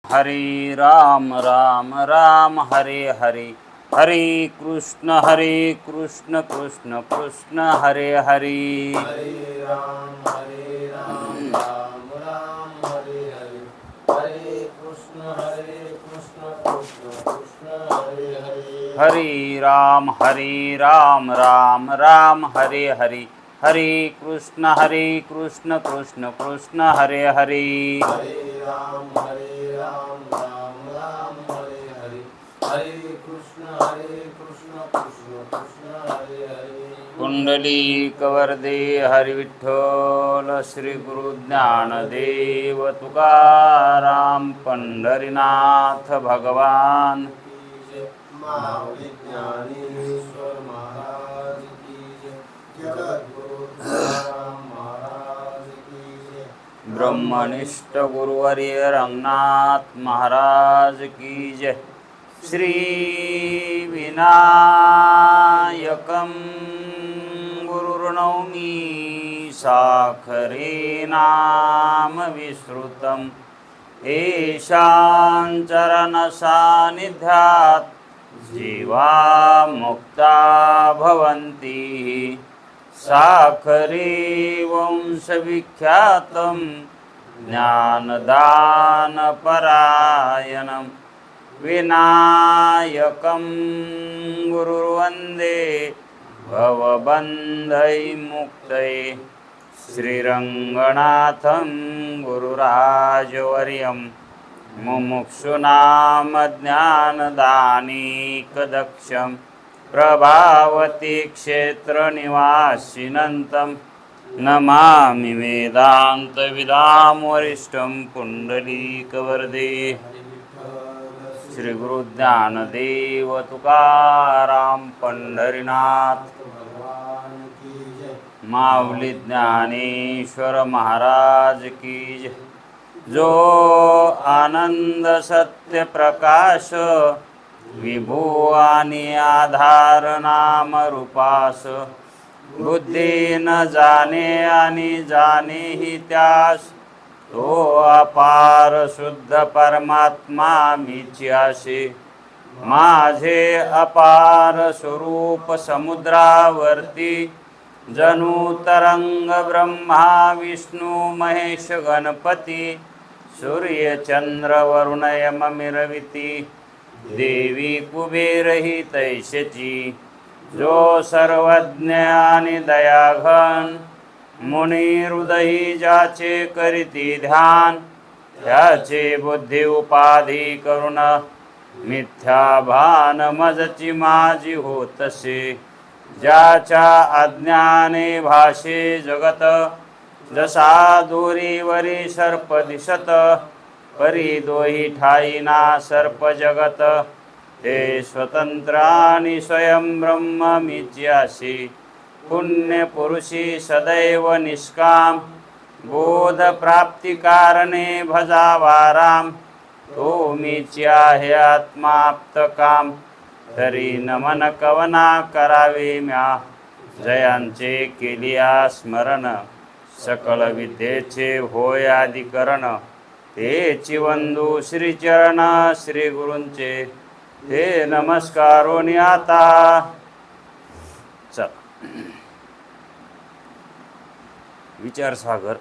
हरे राम राम राम हरे हरे, हरे कृष्ण कृष्ण कृष्ण हरे हरे। हरे राम राम राम हरे हरे, हरे कृष्ण कृष्ण कृष्ण हरे हरे। हरे राम राम राम हरे हरे, हरे कृष्ण कृष्ण कृष्ण हरे हरे। हरे राम राम हरे हरे, हरे कृष्ण कृष्ण कृष्ण हरे हरे। पुंडलीकवरदे हरि विठ्ठल श्री गुरु ज्ञानदेव तुकाराम पंढरीनाथ भगवान माऊली ज्ञानेश्वर महाराज की जय, जगद्गुरु तुकाराम महाराज की जय। ब्रह्मनिष्ठ गुरुवर्य रंगनाथ महाराज की जय। श्री विनायकं गुरुर्नौमि साखरे नाम विश्रुतं येषां चरणसान्निध्यात् जीवा मुक्ता भवन्ति। साखरे वंशविख्यातं ज्ञानदानपरायणं विनायकं गुरुर्वन्दे भवबन्धैर्मुक्तये। श्रीरङ्गनाथं गुरुराजवर्यं मुमुक्षूणां ज्ञानदानीकदक्षं प्रभावती क्षेत्रनिवासिनं नमामि वेदान्तविदां वरिष्ठं पुण्डलीकवरदे श्री गुरु ज्ञानदेव तुकाराम पंढरीनाथ भगवान की जय। माऊली ज्ञानेश्वर महाराज की जय। जो आनंद सत्य प्रकाश विभू आणि आधार नाम रूपास, बुद्धी न जाणे आणि जाणे ही त्यास, तो अपार शुद्ध परमात्मा मीची आशे। माझे अपार स्वरूप समुद्रावरती, जणू तरंग ब्रह्मा विष्णू महेश गणपती, सूर्य चंद्र वरुण यम मिरविती, देवी कुबेर ही तैशची। जो सर्वज्ञ आणि दयाघन, मुनी हृदयी ज्याचे करीती ध्यान, त्याचे बुद्धी उपाधी करुण मिथ्या भान मजची माझी होतसे। ज्याच्या अज्ञाने भाषे जगत, जसा दोरीवरी सर्प दिसत, परी दोही ठाईना सर्प जगत, ते स्वतंत्र आणि स्वयं ब्रह्म मीची आशी। पुण्य पुरुषी सदैव निष्काम, बोध प्राप्ती कारणे भजावा राम, तो मीची आहे आत्माप्त काम, तरी नमन कवना करावे म्या। जयांचे केलिया स्मरण, सकल विद्येचे होय आदिकरण, तेची वंदू श्रीचरण श्री गुरूंचे, ते नमस्कारोनी आता। चल विचार सागर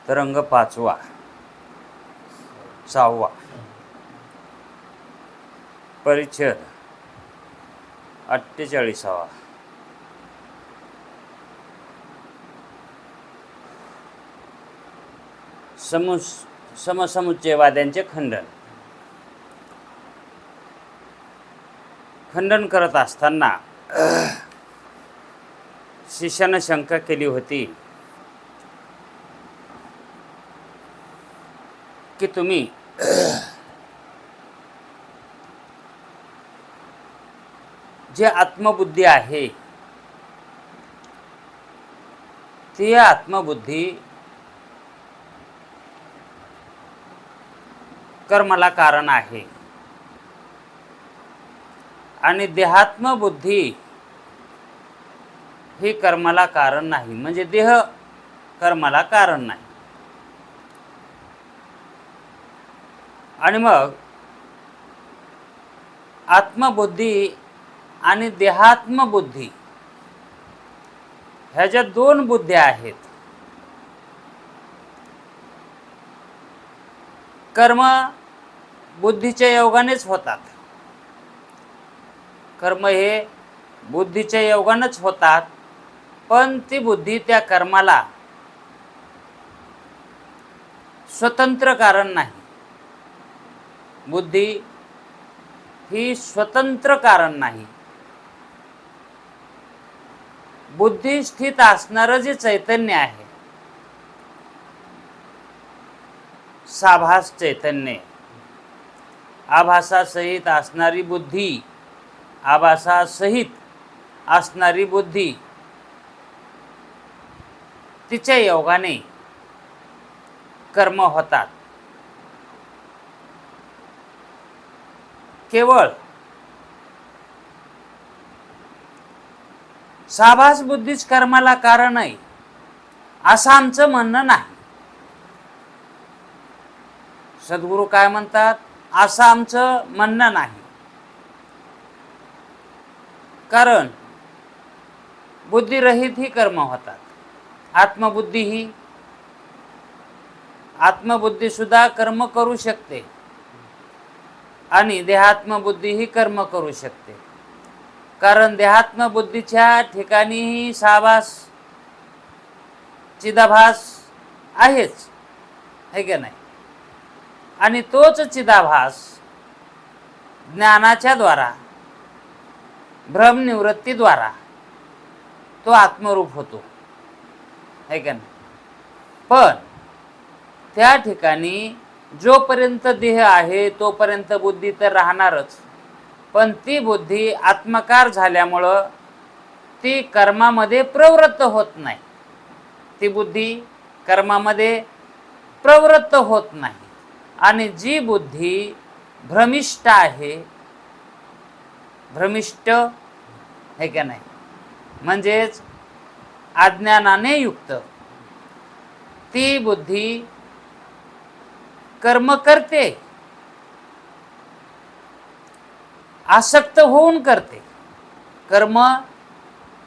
तरंग 5वा 6वा परिच्छेद 48वा। समसमुच्चयवाद्यांचे खंडन करत असताना शिष्यानं शंका केली होती की तुम्ही जे आत्मबुद्धी आहे, ती आत्मबुद्धी कर्माला कारण आहे आणि देहात्मबुद्धी ही कर्माला कारण नाही, म्हणजे देह कर्माला कारण नाही। आणि मग आत्मबुद्धी आणि देहात्मबुद्धी ह्या ज्या दोन बुद्ध्या आहेत, कर्म बुद्धीच्या योगानेच होतात. कर्म हे बुद्धीच्या योगानेच होतात, पण ती बुद्धी त्या कर्माला स्वतंत्र कारण नाही. बुद्धी ही स्वतंत्र कारण नाही. बुद्धी स्थित असणारं जे चैतन्य आहे, साभास चैतन्य, आभासासहित असणारी बुद्धी, आभासासहित असणारी बुद्धी, तिच्या योगाने कर्म होतात. केवळ साभास बुद्धीच कर्माला कारण आहे असं आमचं म्हणणं नाही. सद्गुरू काय म्हणतात, असं आमचं म्हणणं नाही. कारण बुद्धिरहित ही कर्म होतात. आत्मबुद्धी सुद्धा कर्म करू शकते आणि देहात्मबुद्धी ही कर्म करू शकते. कारण देहात्मबुद्धीच्या ठिकाणीही साभास चिदाभास आहेच, है की नाही? आणि तोच चिदाभास ज्ञानाच्या द्वारा, भ्रमनिवृत्तीद्वारा तो आत्मरूप होतो, है का नाही? पण त्या ठिकाणी जोपर्यंत देह आहे तोपर्यंत बुद्धी तर राहणारच, पण ती बुद्धी आत्मकार झाल्यामुळं ती कर्मामध्ये प्रवृत्त होत नाही. ती बुद्धी कर्मामध्ये प्रवृत्त होत नाही. आणि जी बुद्धी भ्रमिष्ट आहे, भ्रमिष्ट है का नाही, म्हणजेच अज्ञानाने युक्त, ती बुद्धी कर्म करते, आसक्त होऊन करते, कर्म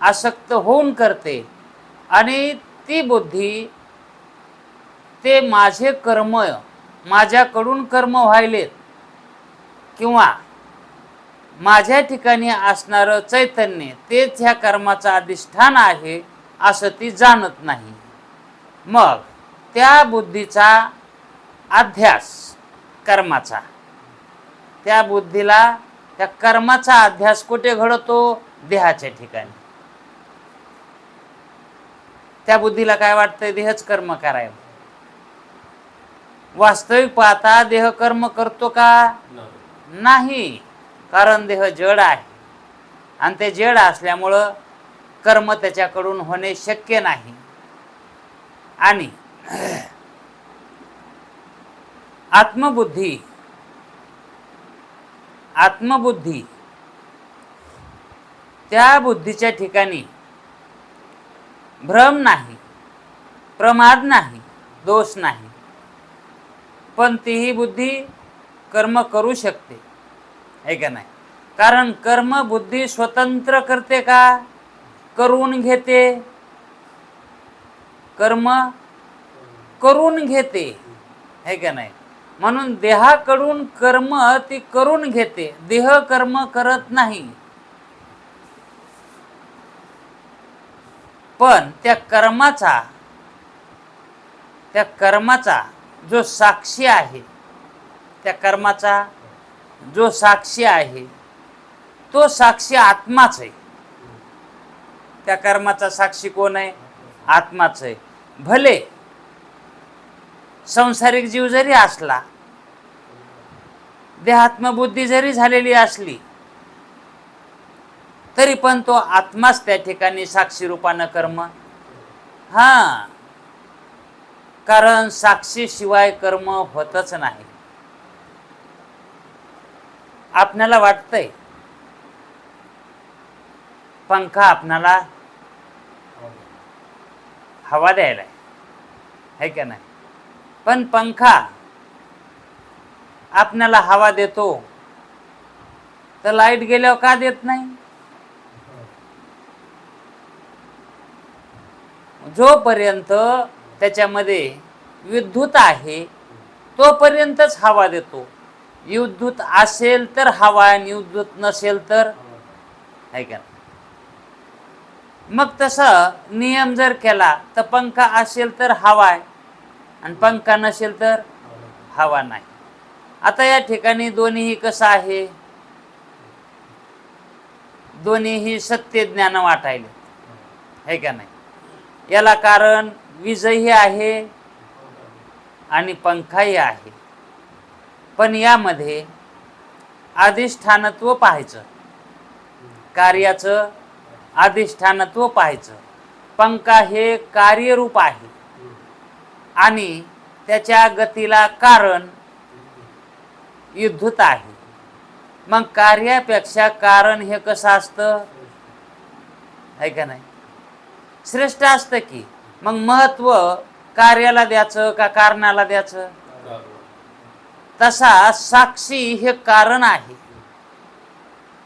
आसक्त होऊन करते. आणि ती बुद्धी ते माझे कर्म, माझ्याकडून कर्म व्हायलेत किंवा माझ्या ठिकाणी असणारं चैतन्य तेच ह्या कर्माचं अधिष्ठान आहे असं ती जाणत नाही. मग त्या बुद्धीचा अध्यास कर्माचा, त्या बुद्धीला त्या कर्माचा अध्यास कुठे घडतो? देहाच्या ठिकाणी. त्या बुद्धीला काय वाटतंय? देहच कर्म करायला. वास्तविक पाहता देह कर्म करतो का? नाही. कारण देह जड आहे आणि ते जड असल्यामुळं कर्म त्याच्याकडून होणे शक्य नाही. आणि आत्मबुद्धी त्या बुद्धीच्या ठिकाणी भ्रम नाही, प्रमाद नाही, दोष नाही, पण तीही बुद्धी कर्म करू शकते, है का नाही? कारण कर्म बुद्धी स्वतंत्र करते का? करून घेते. कर्म करून घेते, है का नाही? म्हणून देहाकडून कर्म ती करून घेते, देह कर्म करत नाही. पण त्या कर्माचा जो साक्षी आहे, त्या कर्माचा जो साक्षी आहे तो साक्षी आत्माच आहे. त्या कर्माचा साक्षी कोण आहे? आत्माच आहे. भले संसारिक जीव जरी असला, देहात्मबुद्धी जरी झालेली असली, तरी पण तो आत्माच त्या ठिकाणी साक्षी रूपानं कर्म. कारण साक्षी शिवाय कर्म होतच नाही. आपल्याला वाटतंय पंखा आपणाला हवा द्यायला, है का नाही? पण पंखा आपल्याला हवा देतो, तर लाईट गेल्यावर का देत नाही? जोपर्यंत त्याच्यामध्ये विद्युत आहे तोपर्यंतच हवा देतो. विद्युत असेल तर हवा आणि विद्युत नसेल तर आहे का? मग तसा नियम जर केला तर पंखा असेल तर हवा आहे आणि पंखा नसेल तर हवा नाही. आता या ठिकाणी दोन्हीही कसं आहे, दोन्हीही सत्य ज्ञान वाटायले आहे का नाही? याला कारण वीजही आहे आणि पंखाही आहे. पण यामध्ये अधिष्ठानत्व पाहायचं, कार्याचं अधिष्ठानत्व पाहायचं. पंखा हे कार्यरूप आहे आणि त्याच्या गतीला कारण विद्युत आहे. मग कार्यापेक्षा कारण हे कसं असतं आहे का नाही? श्रेष्ठ असतं की. मग महत्व कार्याला द्यायचं का कारणाला द्यायचं? तसा साक्षी हे कारण आहे,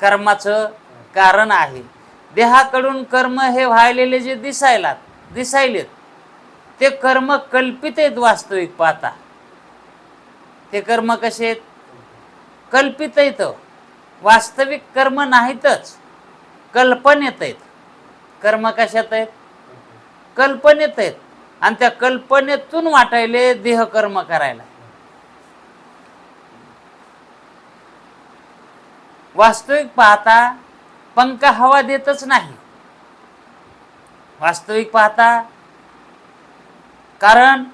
कर्माचं कारण आहे. देहाकडून कर्म हे व्हायलेले जे दिसायलेत ते कर्म कल्पित आहेत. वास्तविक पाहता ते कर्म कसे आहेत? कल्पित आहेत. वास्तविक कर्म नाहीतच, कल्पनेत आहेत. कर्म कशात आहेत? कल्पनेत आहेत. आणि त्या कल्पनेतून वाटायले देह कर्म करायला. वास्तविक पाहता पंखा हवा देतच नाही. वास्तविक पाहता, कारण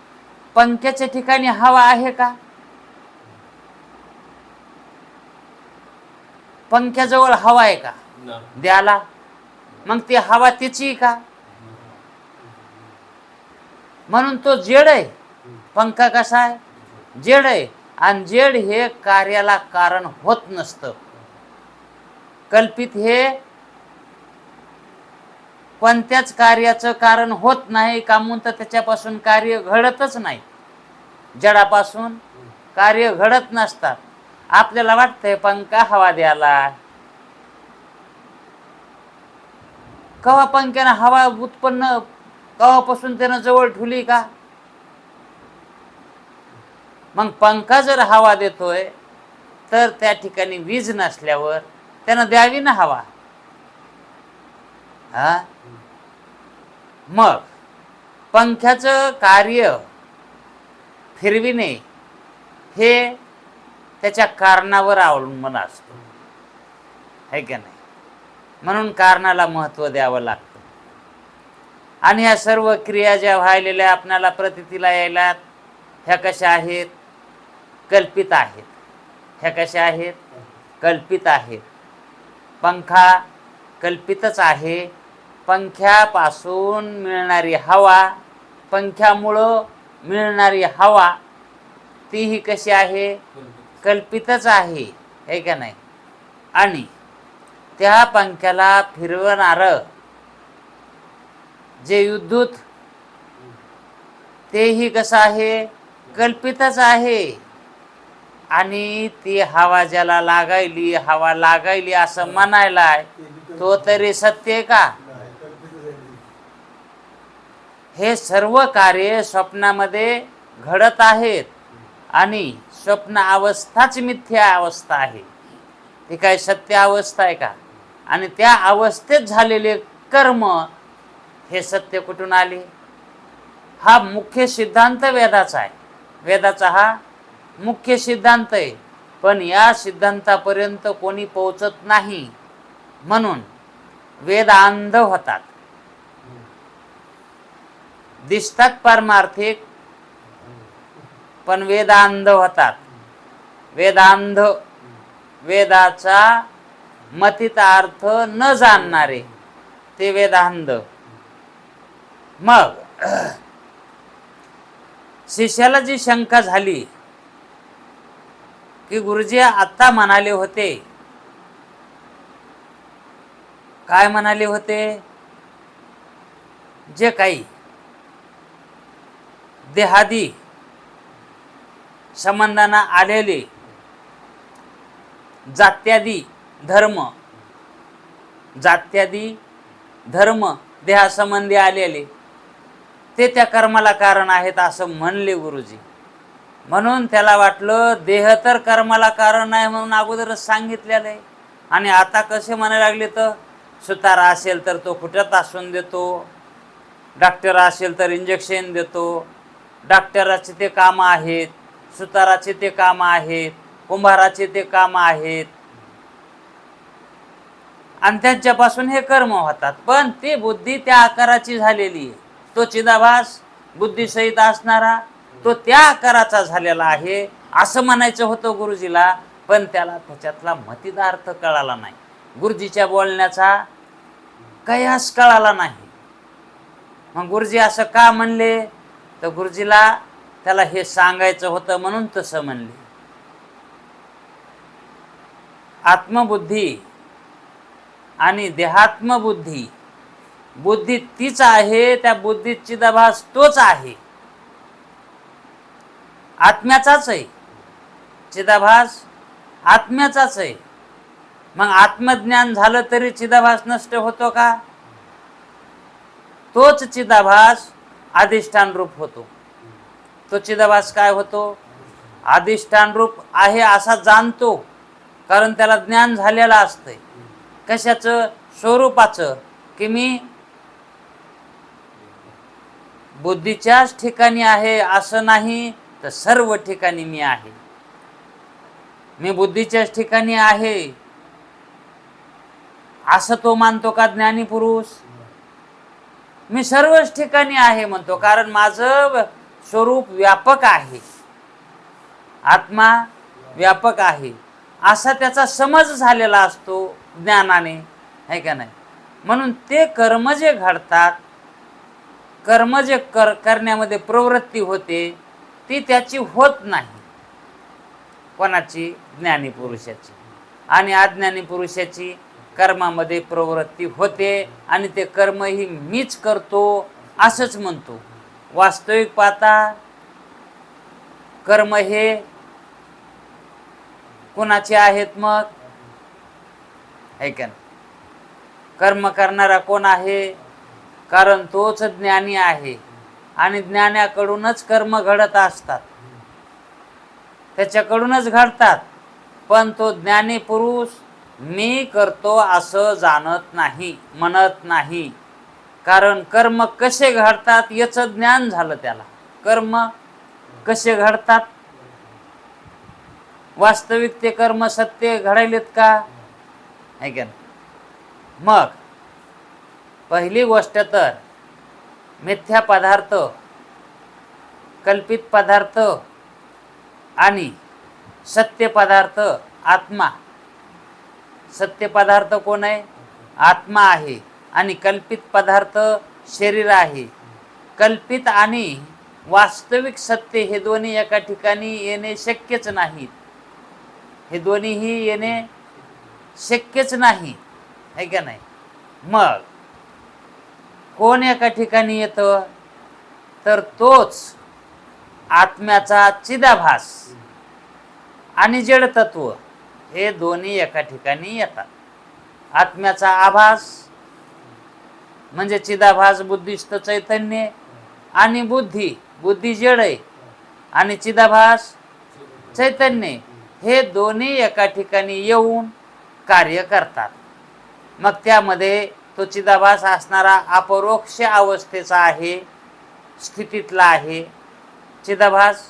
पंख्याच्या ठिकाणी हवा आहे का? पंख्याजवळ हवा आहे का द्याला? मग ती हवा तिची का? म्हणून तो जड आहे. पंखा कसा आहे? जड आहे. आणि जड हे कार्याला कारण होत नसतं. कल्पित हे कोणत्याच कार्याचं कारण होत नाही. का म्हणून त्याच्यापासून कार्य घडतच नाही. जडापासून कार्य घडत नसतात. आपल्याला वाटतंय पंखा हवा द्याला, कवा पंख्यानं हवा उत्पन्न कवापासून त्यानं जवळ ठेवली का? मग पंखा जर हवा देतोय तर त्या ठिकाणी वीज नसल्यावर त्यानं द्यावी ना हवा. हा, मग पंख्याचं कार्य फिरविणे हे त्याच्या कारणावर अवलंबून असतं है का नाही? म्हणून कारणाला महत्त्व द्यावं लागतं. आणि ह्या सर्व क्रिया ज्या व्हायलेल्या आपणाला प्रतीतीला यायला, ह्या कशा आहेत? कल्पित आहेत. ह्या कशा आहेत? कल्पित आहेत. पंखा कल्पितच आहे. पंख्यापासून मिळणारी हवा, पंख्यामुळं मिळणारी हवा तीही कशी आहे? कल्पितच आहे है का नाही? आणि त्या पंख्याला फिरवणारं जे विद्युत तेही कसं आहे? कल्पितच आहे. आणि ती हवा ज्याला लागायली, हवा लागायली असं म्हणायला तो तरी सत्य आहे का? हे सर्व कार्य स्वप्नामध्ये घडत आहेत आणि स्वप्न अवस्थाच मिथ्या अवस्था आहे. ती काय सत्य अवस्था आहे का? आणि त्या अवस्थेत झालेले कर्म हे सत्य कुठून आले? हा मुख्य सिद्धांत वेदाचा आहे. वेदाचा हा मुख्य सिद्धांत आहे. पण या सिद्धांतापर्यंत कोणी पोहोचत नाही. म्हणून वेद अंध होतात. दिसतात पारमार्थिक पण वेदांध होतात. वेदांध, वेदाचा मतित अर्थ न जाणणारे ते वेदांध. मग शिष्याला जी शंका झाली की गुरुजी आता म्हणाले होते, काय म्हणाले होते? जे काही देहादी संबंधांना आलेले जात्यादी धर्म, जात्यादी धर्म देहासंबंधी आलेले ते त्या कर्माला कारण आहेत असं म्हणले गुरुजी. म्हणून त्याला वाटलं देह तर कर्माला कारण आहे म्हणून अगोदरच सांगितलेलं आहे. आणि आता कसे म्हणायला लागले तर सुतारा असेल तर तो खुट्यात आसून देतो, डॉक्टर असेल तर इंजेक्शन देतो, डॉक्टराचे ते कामं आहेत, सुताराचे ते कामं आहेत, कुंभाराचे ते कामं आहेत आणि त्यांच्यापासून हे कर्म होतात. पण ती बुद्धी त्या आकाराची झालेली आहे. तो चिदाभास बुद्धीसहित असणारा तो त्या आकाराचा झालेला आहे असं म्हणायचं होतं गुरुजीला. पण त्याला त्याच्यातला मतिदा अर्थ कळाला नाही, गुरुजीच्या बोलण्याचा कयास कळाला नाही. मग गुरुजी असं का म्हणले तर गुरुजीला त्याला हे सांगायचं होतं म्हणून तसं म्हणले. आत्मबुद्धी आणि देहात्मबुद्धी, बुद्धी तीच आहे, त्या बुद्धीत चिदाभास तोच आहे, आत्म्याचाच आहे. चिदाभास आत्म्याचाच आहे. मग आत्मज्ञान झालं तरी चिदाभास नष्ट होतो का? तोच चिदाभास अधिष्ठान रूप होतो. तो चिदाभास काय होतो? अधिष्ठान रूप आहे असा जाणतो, कारण त्याला ज्ञान झालेलं असतंय. कशाचं? स्वरूपाचं, की मी बुद्धीच्याच ठिकाणी आहे असं नाही तर सर्व ठिकाणी मी आहे. मी बुद्धीच्याच ठिकाणी आहे असं तो मानतो का ज्ञानी पुरुष? मी सर्वच ठिकाणी आहे म्हणतो, कारण माझं स्वरूप व्यापक आहे, आत्मा व्यापक आहे असा त्याचा समज झालेला असतो ज्ञानाने, आहे का नाही? म्हणून ते कर्म जे घडतात, कर्म जे करण्यामध्ये प्रवृत्ती होते ती त्याची होत नाही. कोणाची? ज्ञानी पुरुषाची. आणि अज्ञानी पुरुषाची कर्मामध्ये प्रवृत्ती होते आणि ते कर्मही मीच करतो असंच म्हणतो. वास्तविक पाहता कर्म हे कोणाचे आहेत मग? है का? कर्म करणारा कोण आहे? कारण तोच ज्ञानी आहे आणि ज्ञानाकडूनच कर्म घडत असतात, त्याच्याकडूनच घडतात. पण तो ज्ञानी पुरुष मी करतो असं जाणत नाही, म्हणत नाही. कारण कर्म कसे घडतात याचं ज्ञान झालं त्याला. कर्म कसे घडतात, वास्तविक ते कर्म सत्य घडायलेत का? है का? मग पहिली गोष्ट तर मिथ्या पदार्थ, कल्पित पदार्थ आणि सत्य पदार्थ आत्मा. सत्य पदार्थ कोण आहे? आत्मा आहे. आणि कल्पित पदार्थ शरीर आहे. कल्पित आणि वास्तविक सत्य हे दोन्ही एका ठिकाणी येणे शक्यच नाहीत. हे दोन्हीही येणे शक्यच नाही, है का नाही? मग कोण एका ठिकाणी येतं? तर तोच आत्म्याचा चिदाभास आणि जड तत्व हे दोन्ही एका ठिकाणी येतात. आत्म्याचा आभास म्हणजे चिदाभास बुद्धिस्थ चैतन्य, आणि बुद्धी, बुद्धी जड आहे आणि चिदाभास चैतन्य, हे दोन्ही एका ठिकाणी येऊन कार्य करतात. मग त्यामध्ये तो चिदाभास असणारा अपरोक्ष अवस्थेचा आहे, स्थितीतला आहे. चिदाभास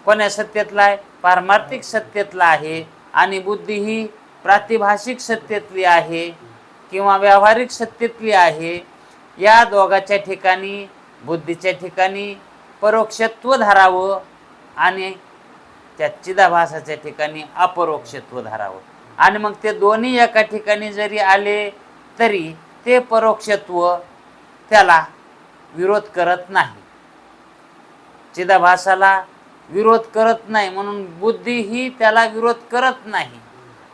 कोण्या सत्तेतला आहे? पारमार्थिक सत्तेतला आहे. आणि बुद्धी ही प्रातिभाषिक सत्तेतली आहे किंवा व्यावहारिक सत्तेतली आहे. या दोघाच्या ठिकाणी, बुद्धीच्या ठिकाणी परोक्षत्व धरावं आणि त्या चिदाभासाच्या ठिकाणी अपरोक्षत्व धरावं. आणि मग ते दोन्ही एका ठिकाणी जरी आले तरी ते परोक्षत्व त्याला विरोध करत नाही, चिदाभासाला विरोध करत नाही. म्हणून बुद्धी ही त्याला विरोध करत नाही.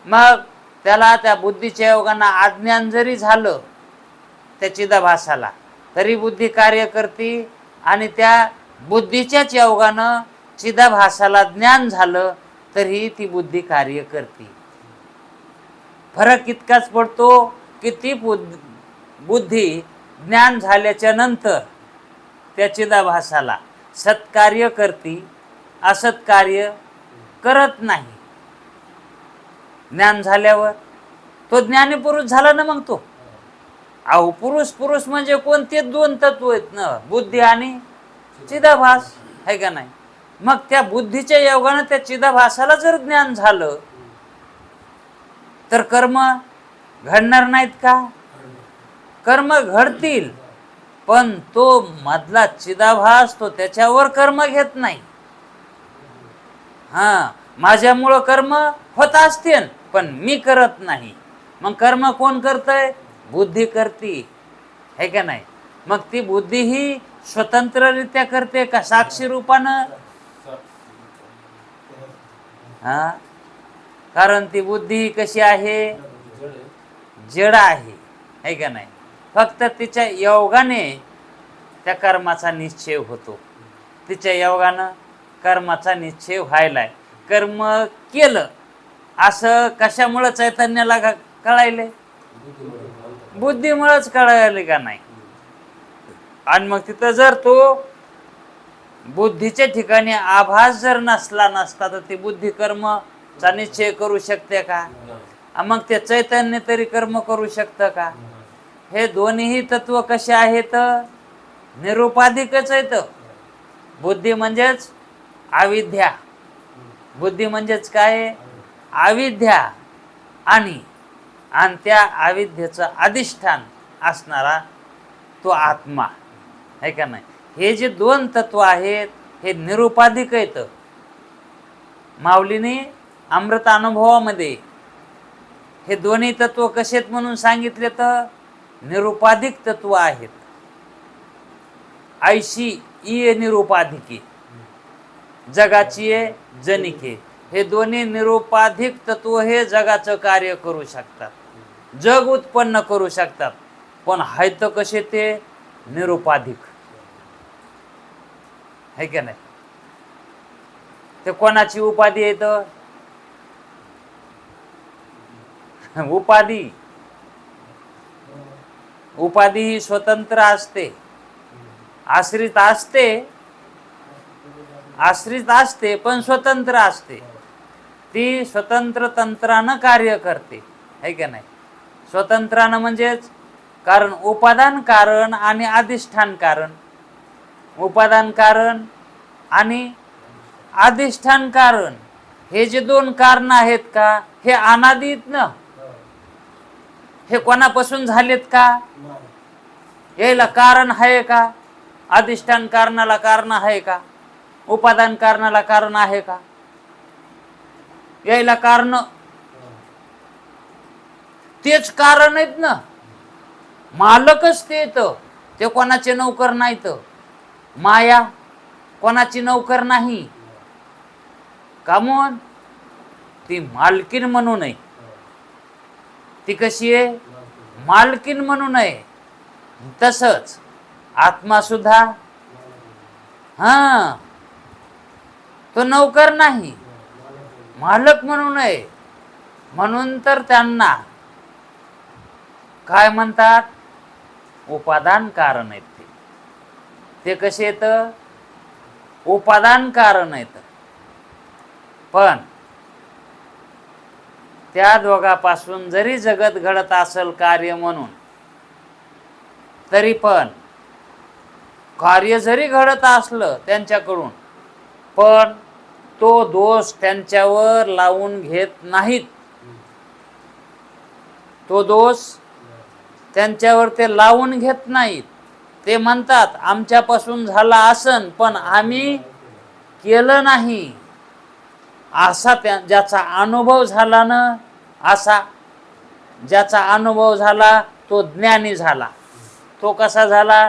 मग त्याला त्या बुद्धीच्या योगानं अज्ञान जरी झालं त्या चिदाभासाला, तरी बुद्धी कार्य करते. आणि त्या बुद्धीच्याच योगानं चिदाभासाला ज्ञान झालं तरी ती बुद्धी कार्य करते. फरक इतकाच पडतो की ती बुद्धी ज्ञान झाल्याच्या नंतर त्या चिदाभासाला सत्कार्य करती, असत्कार्य करत नाही. ज्ञान झाल्यावर तो ज्ञानी पुरुष झाला ना मग तो. अहो पुरुष म्हणजे कोणते दोन तत्व आहेत ना, बुद्धी आणि चिदाभास, आहे का नाही. मग त्या बुद्धीच्या योगानं त्या चिदाभासाला जर ज्ञान झालं तर कर्म घडणार नाहीत का? कर्म घडतील, पण तो मधला चिदाभास तो त्याच्यावर कर्म घेत नाही. माझ्यामुळं कर्म होत असतील पण मी करत नाही. मग कर्म कोण करतंय? बुद्धी करती, है का नाही. मग ती बुद्धी ही स्वतंत्ररित्या करते का साक्षी रूपानं? कारण ती बुद्धी कशी आहे? जड आहे, है का नाही. फक्त तिच्या योगाने त्या कर्माचा निश्चय होतो. तिच्या योगानं कर्माचा निश्चय व्हायलाय. कर्म केलं असं कशामुळं चैतन्याला कळायले? बुद्धीमुळेच कळायले का नाही. आणि मग तिथं जर तो बुद्धीच्या ठिकाणी आभास जर नसता तर ती बुद्धी कर्मचा निश्चय करू शकते का? मग ते चैतन्य तरी कर्म करू शकतं का? हे दोन्ही तत्व कसे आहेत? निरुपाधिकच आहेत. बुद्धी म्हणजेच अविद्या. बुद्धी म्हणजेच काय? अविद्या. आणि त्या अविद्येचं अधिष्ठान असणारा तो आत्मा, आहे का नाही. हे जे दोन तत्व आहेत हे निरुपाधिक आहेत. माऊलीने अमृत अनुभवामध्ये हे दोन्ही तत्व कसे आहेत म्हणून सांगितले तर निरुपाधिक तत्व आहेत. ऐशी ये निरुपाधिके, जगाची ये जनिके. हे दोन्ही निरुपाधिक तत्व हे जगाचं कार्य करू शकतात, जग उत्पन्न करू शकतात. पण आहेत कसे ते? निरुपाधिक, है का नाही. ते कोणाची उपाधी आहे तर? उपाधी ही स्वतंत्र असते, आश्रित असते पण स्वतंत्र असते. ती स्वतंत्र तंत्रानं कार्य करते, है का नाही. स्वतंत्रानं म्हणजेच कारण उपादान कारण आणि अधिष्ठान कारण. उपादान कारण आणि अधिष्ठान कारण हे जे दोन कारण आहेत का हे अनादित ना. हे कोणापासून झालेत का? याला कारण आहे का? अधिष्ठान कारणाला कारण आहे का? उपादान कारणाला कारण आहे का? यायला कारण तेच कारण आहेत ना. मालकच ते कोणाचे नौकर नाहीत. माया कोणाची नौकर नाही. का म्हणून? ती मालकीन म्हणून आहे. ती कशी आहे? मालकीन म्हणून आहे. तसंच आत्मा सुद्धा तो नौकर नाही, मालक म्हणून आहे. म्हणून तर त्यांना काय म्हणतात? उपादान कारण आहेत. ते कसे येत? उपादान कारण आहेत. पण त्या दोघापासून जरी जगत घडत असेल कार्य म्हणून, तरी पण कार्य जरी घडत असलं त्यांच्याकडून, पण तो दोष त्यांच्यावर लावून घेत नाहीत. तो दोष त्यांच्यावर ते लावून घेत नाहीत. ते म्हणतात आमच्यापासून झाला असन पण आम्ही केलं नाही. असा ज्याचा अनुभव झाला ना, असा ज्याचा अनुभव झाला तो ज्ञानी झाला. तो कसा झाला?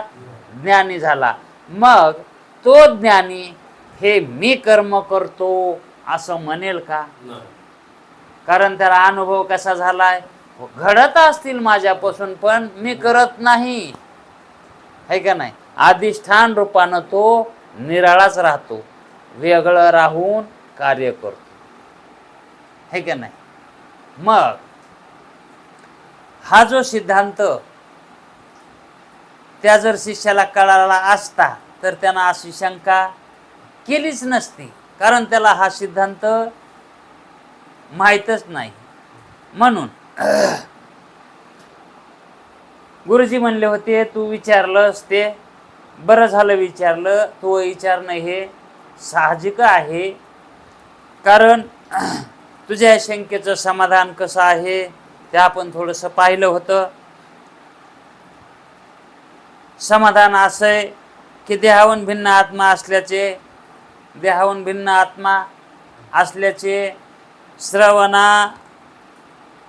ज्ञानी झाला. मग तो ज्ञानी हे मी कर्म करतो असं म्हणेल का? कारण त्याला अनुभव कसा झालाय? घडत असतील माझ्यापासून पण मी करत नाही, है का नाही. अधिष्ठान रूपानं तो निराळाच राहतो, वेगळं राहून कार्य करतो, है का नाही. मग हा जो सिद्धांत त्या जर शिष्याला कळाला असता तर त्यानं अशी शंका केलीच नसती, कारण त्याला हा सिद्धांत माहीतच नाही. म्हणून गुरुजी म्हणले होते, तू विचारलंस ते बरं झालं विचारलं, तू विचारणं हे साहजिक आहे, कारण तुझ्या शंकेचं समाधान कसं आहे ते आपण थोडंसं पाहिलं होतं. समाधान असं आहे की देहाहून भिन्न आत्मा असल्याचे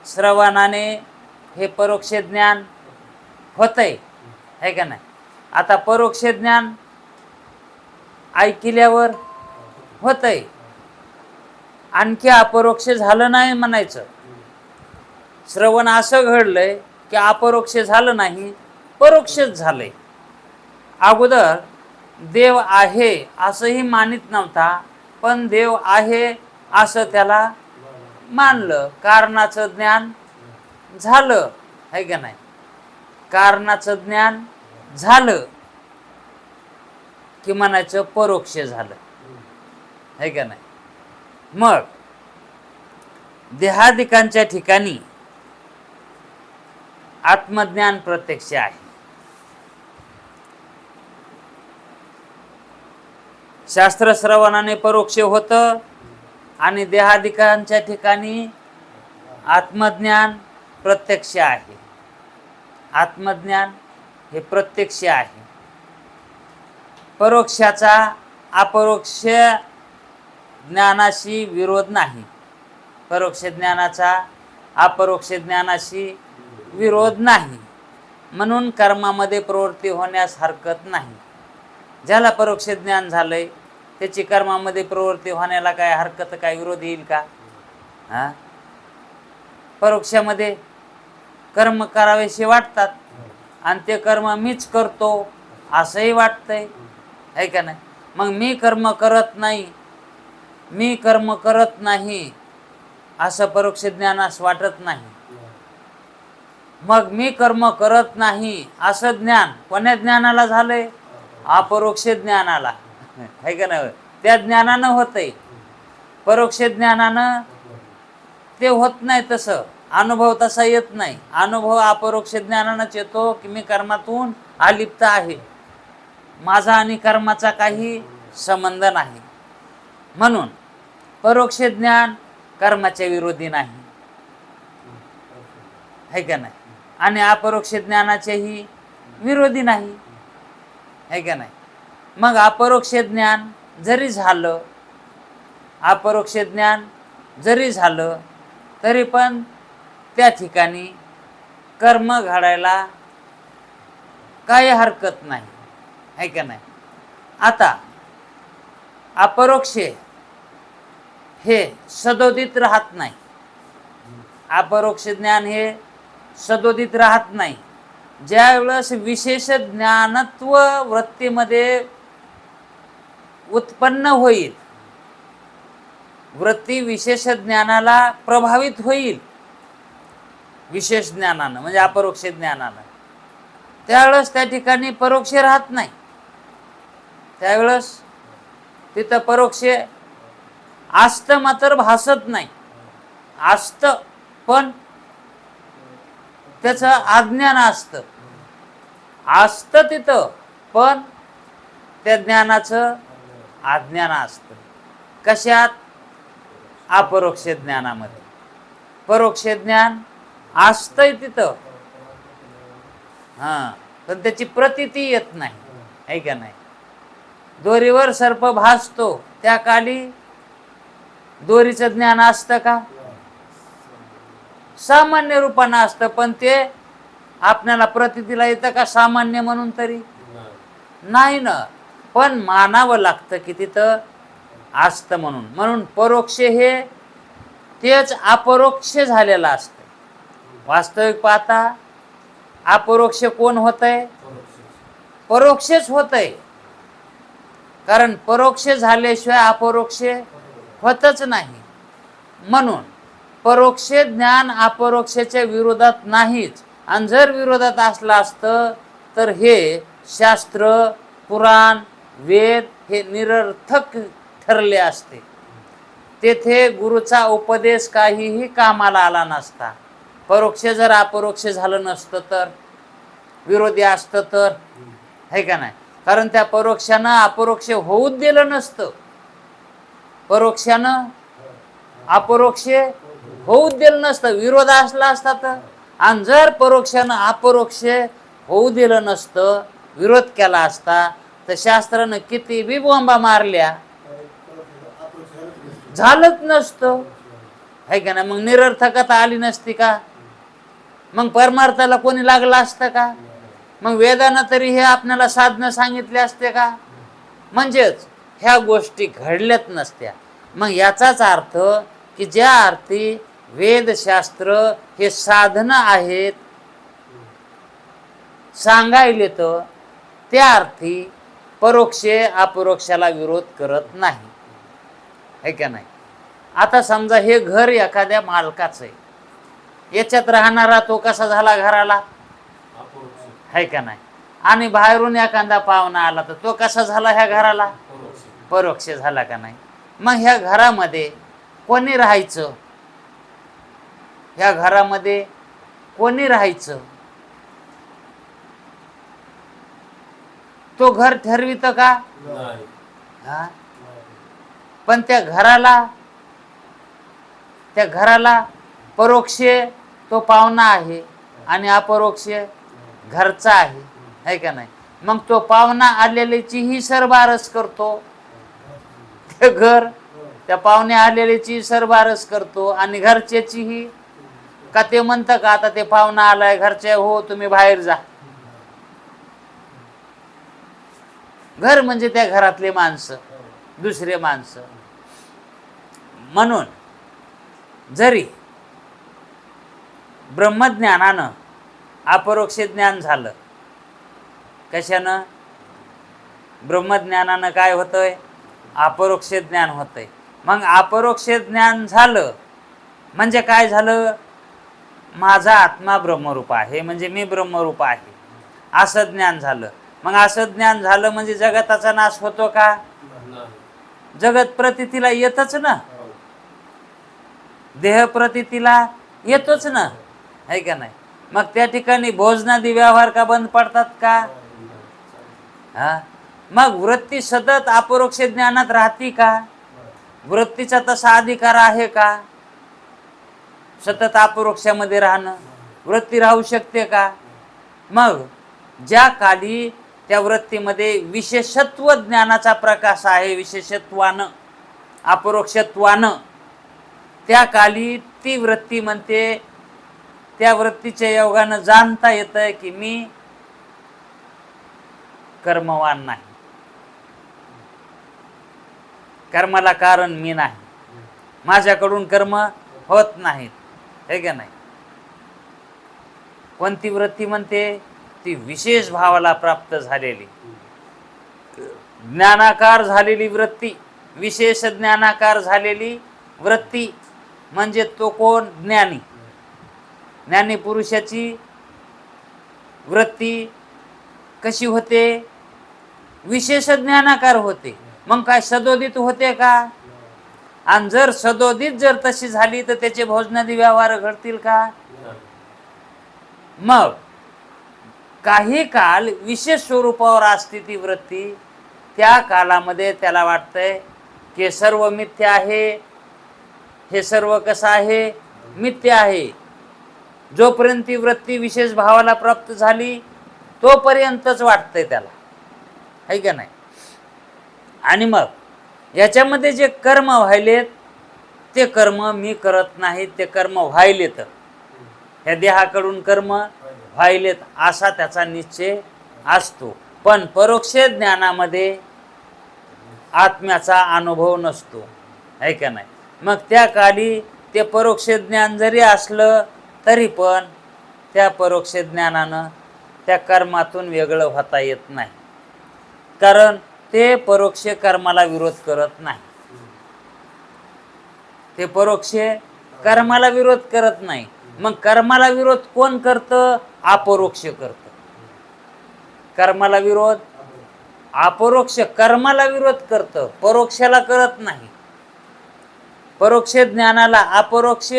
श्रवणाने हे परोक्ष ज्ञान होतंय, है का नाही. आता परोक्ष ज्ञान ऐकल्यावर होतंय, आणखी अपरोक्ष झालं नाही म्हणायचं. श्रवण असं घडलंय की अपरोक्ष झालं नाही, परोक्षच झालंय. अगोदर देव आहे असंही मानित नव्हता, पण देव आहे असं त्याला मानलं. कारणाचं ज्ञान झालं, है का नाही. कारणाचं ज्ञान झालं की म्हणायचं परोक्ष झालं, है का नाही. मग देहादिकांच्या ठिकाणी आत्मज्ञान प्रत्यक्ष आहे. शास्त्र श्रवणाने परोक्ष होतं आणि देहादिकांच्या ठिकाणी आत्मज्ञान प्रत्यक्ष आहे. आत्मज्ञान हे प्रत्यक्ष आहे. परोक्षाचा अपरोक्ष ज्ञानाशी विरोध नाही. परोक्ष ज्ञानाचा अपरोक्ष ज्ञानाशी विरोध नाही. म्हणून कर्मामध्ये प्रवृत्ती होण्यास हरकत नाही. ज्याला परोक्ष ज्ञान झालंय त्याची कर्मामध्ये प्रवृत्ती होण्याला काय हरकत, काय विरोध येईल का. हा, परोक्षामध्ये कर्म करावेसे वाटतात आणि ते कर्म मीच करतो असंही वाटतंय, है का नाही. मग मी कर्म करत नाही असं परोक्ष ज्ञानास वाटत नाही. मग मी कर्म करत नाही असं ज्ञान कोण्या ज्ञानाला झालंय, अपरोक्ष ज्ञानाला, है का नाही. त्या ज्ञानानं होतंय. परोक्ष ज्ञानानं ते होत नाही, तसं अनुभव तसा येत नाही. अनुभव अपरोक्ष ज्ञानानंच येतो की मी कर्मातून अलिप्त आहे, माझा आणि कर्माचा काही संबंध नाही. म्हणून परोक्ष ज्ञान कर्माच्या विरोधी नाही, है का नाही. आणि अपरोक्ष ज्ञानाचेही विरोधी नाही, है का नाही. मग अपरोक्ष ज्ञान जरी झालं तरी पण त्या ठिकाणी कर्म घडायला काही हरकत नाही, है का नाही. आता अपरोक्ष हे सदोदित राहत नाही. अपरोक्ष ज्ञान हे सदोदित राहत नाही. ज्या वेळेस विशेष ज्ञानत्व वृत्तीमध्ये उत्पन्न होईल, वृत्ती विशेष ज्ञानाला प्रभावित होईल, विशेष ज्ञानानं म्हणजे अपरोक्ष ज्ञानानं, त्यावेळेस त्या ठिकाणी परोक्ष राहत नाही. त्यावेळेस तिथं परोक्ष असतं मात्र भासत नाही. असतं पण त्याचं अज्ञान असतं तिथं, पण त्या ज्ञानाचं अज्ञान असतं. कशात? अपरोक्ष ज्ञानामध्ये. परोक्ष ज्ञान असतंय तिथं, हां, पण त्याची प्रतीती येत नाही, है का नाही. दोरीवर सर्प भासतो, त्या काली दोरीचं ज्ञान असतं का? सामान्य रूपानं असतं, पण ते आपल्याला प्रतीतीला येतं का सामान्य म्हणून? तरी नाही ना. पण मानावं लागतं की तिथं असतं म्हणून परोक्ष हे तेच अपरोक्ष झालेलं असतं. वास्तविक पाहता अपरोक्ष कोण होतंय? परोक्षच होतंय. कारण परोक्ष झाल्याशिवाय अपरोक्ष होतच नाही. म्हणून परोक्ष ज्ञान अपरोक्षाच्या विरोधात नाहीच. आणि जर विरोधात असलं असतं तर हे शास्त्र, पुराण, वेद हे निरर्थक ठरले असते. तेथे गुरुचा उपदेश काहीही कामाला आला नसता. परोक्ष जर अपरोक्ष झालं नसतं तर, विरोधी असतं तर, है का नाही? कारण त्या परोक्षानं अपरोक्ष होऊच दिलं नसतं. परोक्षानं अपरोक्ष होऊच दिलं नसतं, विरोध असला असता तर. आणि जर परोक्षानं अपरोक्ष होऊ दिलं नसतं, विरोध केला असता, तर शास्त्रानं किती बी बोंबा मारल्या झालंच नसतं, है का नाही? मग निरर्थकता आली नसती का? मग परमार्थाला कोणी लागलं असतं का? मग वेदानं तरी हे आपल्याला साधनं सांगितले असते का? म्हणजेच ह्या गोष्टी घडल्याच नसत्या. मग याचाच अर्थ की ज्या अर्थी वेदशास्त्र हे साधनं आहेत सांगायले, तर त्या अर्थी परोक्षे अपरोक्षाला विरोध करत नाही, है का नाही? आता समजा हे घर एखाद्या मालकाचं आहे, याच्यात राहणारा तो कसा झाला घराला, अपरोक्ष. है का नाही? आणि बाहेरून एखादा पाहुणा आला तर तो कसा झाला ह्या घराला, अपरोक्ष. परोक्ष झाला का नाही? मग ह्या घरामध्ये कोणी राहायचं, ह्या घरामध्ये कोणी राहायचं, तो घर ठरवित का? नाही. हा? पण त्या घराला परोक्ष तो पाहुणा आहे आणि अपरोक्ष घरचा आहे, है का नाही? मग तो पाहुणा आलेल्याचीही सरबारस करतो, ते घर त्या पाहुण्या आलेल्याची सरबारस करतो, आणि घरच्याचीही. का ते म्हणतं का आता ते पाहुणा आलाय घरचे, हो तुम्ही बाहेर जा? घर म्हणजे त्या घरातले माणसं, दुसरे माणसं. म्हणून जरी ब्रह्मज्ञानानं अपरोक्ष ज्ञान झालं, कशानं? ब्रह्मज्ञानानं काय होतंय? अपरोक्ष ज्ञान होतंय. मग अपरोक्ष ज्ञान झालं म्हणजे काय झालं? माझा आत्मा ब्रह्मरूप आहे, म्हणजे मी ब्रह्मरूप आहे, असं ज्ञान झालं. मग असं ज्ञान झालं म्हणजे जगताचा नाश होतो का? नाही. जगत प्रतीतीला येतच ना, हो. देह प्रतीतीला येतोच ना, है का नाही? मग त्या ठिकाणी भोजनादी व्यवहार का बंद पडतात का? हा? मग वृत्ती सतत अपरोक्ष ज्ञानात राहती का? वृत्तीचा तसा अधिकार आहे का सतत अपरोक्षामध्ये राहणं? वृत्ती राहू शकते का? मग ज्या काली त्या वृत्तीमध्ये विशेषत्व ज्ञानाचा प्रकाश आहे, विशेषत्वानं अपरोक्षत्वानं, त्या काली ती वृत्ती म्हणते, त्या वृत्तीच्या योगानं जाणता येतं की मी कर्मवान नाही, कर्माला कारण मी नाही, माझ्याकडून कर्म होत नाहीत, हे का नाही? कोणती वृत्ती म्हणते? ती विशेष भावाला प्राप्त झालेली, ज्ञानाकार झालेली वृत्ती, विशेष ज्ञानाकार झालेली वृत्ती म्हणजे तो कोण? ज्ञानी. ज्ञानी पुरुषाची वृत्ती कशी होते? विशेष ज्ञानाकार होते. मग काय सदोदित होते का? आणि जर सदोदित जर तशी झाली तर त्याचे भोजनादी व्यवहार घडतील का? मग काही काल विशेष स्वरूपावर असते ती वृत्ती, त्या कालामध्ये त्याला वाटतंय की सर्व मिथ्या आहे, हे सर्व कसं आहे? मिथ्य आहे. जोपर्यंत ती वृत्ती विशेष भावाला प्राप्त झाली तोपर्यंतच वाटतंय त्याला, है का नाही? आणि मग याच्यामध्ये जे कर्म व्हायलेत ते कर्म मी करत नाही, ते कर्म व्हायलेत, ह्या देहाकडून कर्म व्हायलेत असा त्याचा निश्चय असतो. पण परोक्ष ज्ञानामध्ये आत्म्याचा अनुभव नसतो, है का नाही? मग त्या काली ते परोक्ष ज्ञान जरी असलं तरी पण त्या परोक्ष ज्ञानानं त्या कर्मातून वेगळं होता येत नाही, कारण ते परोक्ष कर्माला विरोध करत नाही. ते परोक्ष कर्माला विरोध करत नाही. मग कर्माला विरोध कोण करतं? अपरोक्ष करतं. कर्माला विरोध अपरोक्ष कर्माला विरोध करतं, परोक्षाला करत नाही. परोक्ष ज्ञानाला अपरोक्ष,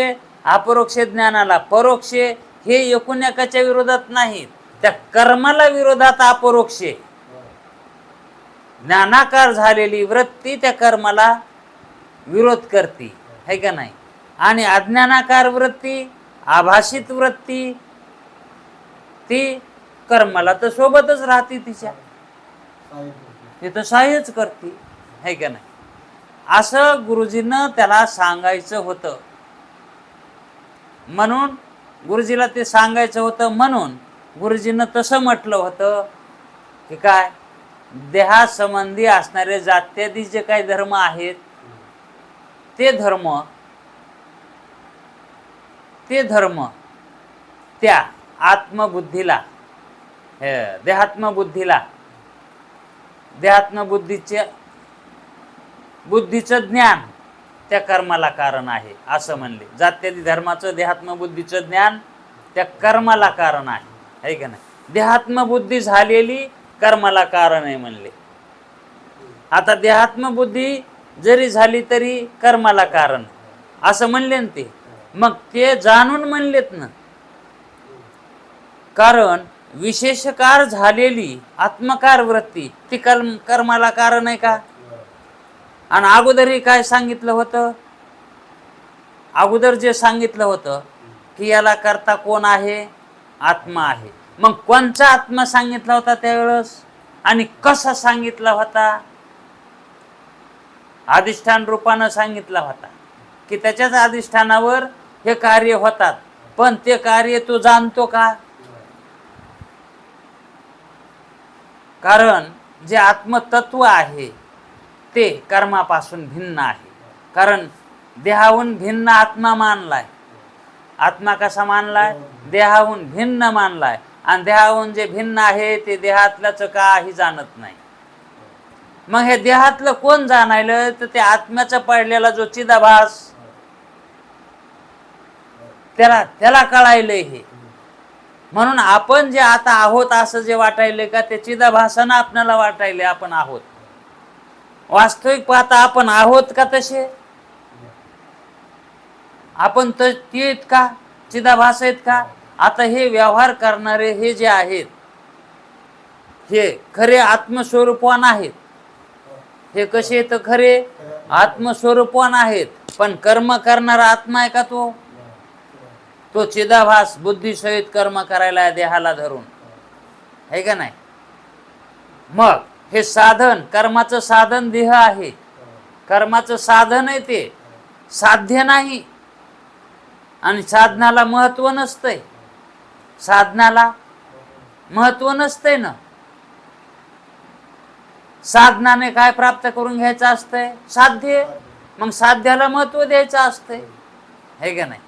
अपरोक्ष ज्ञानाला परोक्ष, हे एकूण एकाच्या विरोधात नाहीत. त्या कर्माला विरोधात अपरोक्ष. ज्ञानाकार झालेली वृत्ती त्या कर्माला विरोध करते, है का नाही? आणि अज्ञानाकार वृत्ती, आभाषित वृत्ती, ती कर्माला तर सोबतच राहते, तिच्या तिथं सहाय्यच करते, है का नाही? असं गुरुजींना त्याला सांगायचं होतं. म्हणून गुरुजीला ते सांगायचं होतं, म्हणून गुरुजींना तसं म्हटलं होतं की काय, देहासंबंधी असणारे जात्यादी जे काही धर्म आहेत, ते धर्म त्या आत्मबुद्धीला, बुद्धीचं ज्ञान त्या कर्माला कारण आहे असं म्हणले. जात्यादी धर्माचं देहात्मबुद्धीचं ज्ञान त्या कर्माला कारण आहे का नाही? देहात्मबुद्धी झालेली कर्माला कारण आहे म्हणले. आता देहात्मबुद्धी जरी झाली तरी कर्माला कारण असं म्हणले ना ते. मग ते जाणून म्हणलेत ना, कारण विशेषकार झालेली आत्मकार वृत्ती ती कर्माला कारण आहे का? आणि अगोदरही काय सांगितलं होतं? अगोदर जे सांगितलं होतं की याला करता कोण आहे? आत्मा आहे. मग कोणचा आत्मा सांगितला होता त्यावेळेस आणि कसा सांगितला होता? अधिष्ठान रूपानं सांगितला होता की त्याच्याच अधिष्ठानावर हे कार्य होतात. पण ते कार्य तो जाणतो का? कारण जे आत्मतत्व आहे ते कर्मापासून भिन्न आहे. कारण देहाहून भिन्न आत्मा मानलाय. आत्मा कसा मानलाय? देहाहून भिन्न मानलाय. आणि देहाहून जे भिन्न आहे ते देहातल्याच काही जाणत नाही. मग हे देहातलं कोण जाणायलं? तर ते आत्म्याचा पडलेला जो चिदाभास, त्याला कळायलंय हे. म्हणून आपण जे आता आहोत असं जे वाटायलंय का, ते चिदाभासानं आपल्याला वाटायले आपण आहोत. वास्तविक पाहता आपण आहोत का तसे? आपण तर ते आहेत का? चिदाभास आहेत का? आता हे व्यवहार करणारे हे जे आहेत, हे खरे आत्मस्वरूपवान आहेत. हे कसे तर खरे आत्मस्वरूपवान आहेत. पण कर्म करणारा आत्मा आहे का तो? तो चिदाभास बुद्धीसहित कर्म करायला देहाला धरून, है का नाही? मग हे साधन, कर्माचं साधन देह आहे. कर्माचं साधन आहे, ते साध्य नाही. आणि साधनाला महत्व नसतंय. साधनाला महत्व नसतंय ना. साधनाने काय प्राप्त करून घ्यायचं असतंय? साध्य. मग साध्याला महत्व द्यायचं असतंय, है का नाही?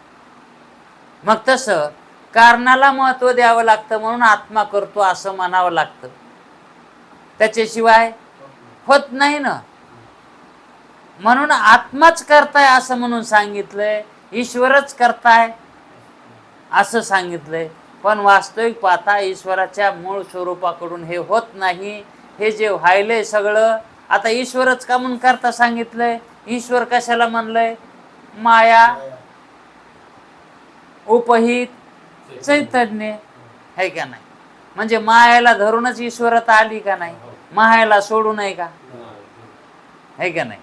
मग तसं कारणाला महत्व द्यावं लागतं, म्हणून आत्मा करतो असं म्हणावं लागतं. त्याच्याशिवाय होत नाही ना. म्हणून आत्माच करताय असं म्हणून सांगितलंय, ईश्वरच करताय असं सांगितलंय. पण वास्तविक पाहता ईश्वराच्या मूळ स्वरूपाकडून हे होत नाही. हे जे व्हायलंय सगळं, आता ईश्वरच का म्हणून करता सांगितलंय? ईश्वर कशाला म्हणलंय? माया उपहित चैतन्य, है का नाही? म्हणजे मायाला धरूनच ईश्वरता आली का नाही? मायाला सोडू नये का, है का नाही?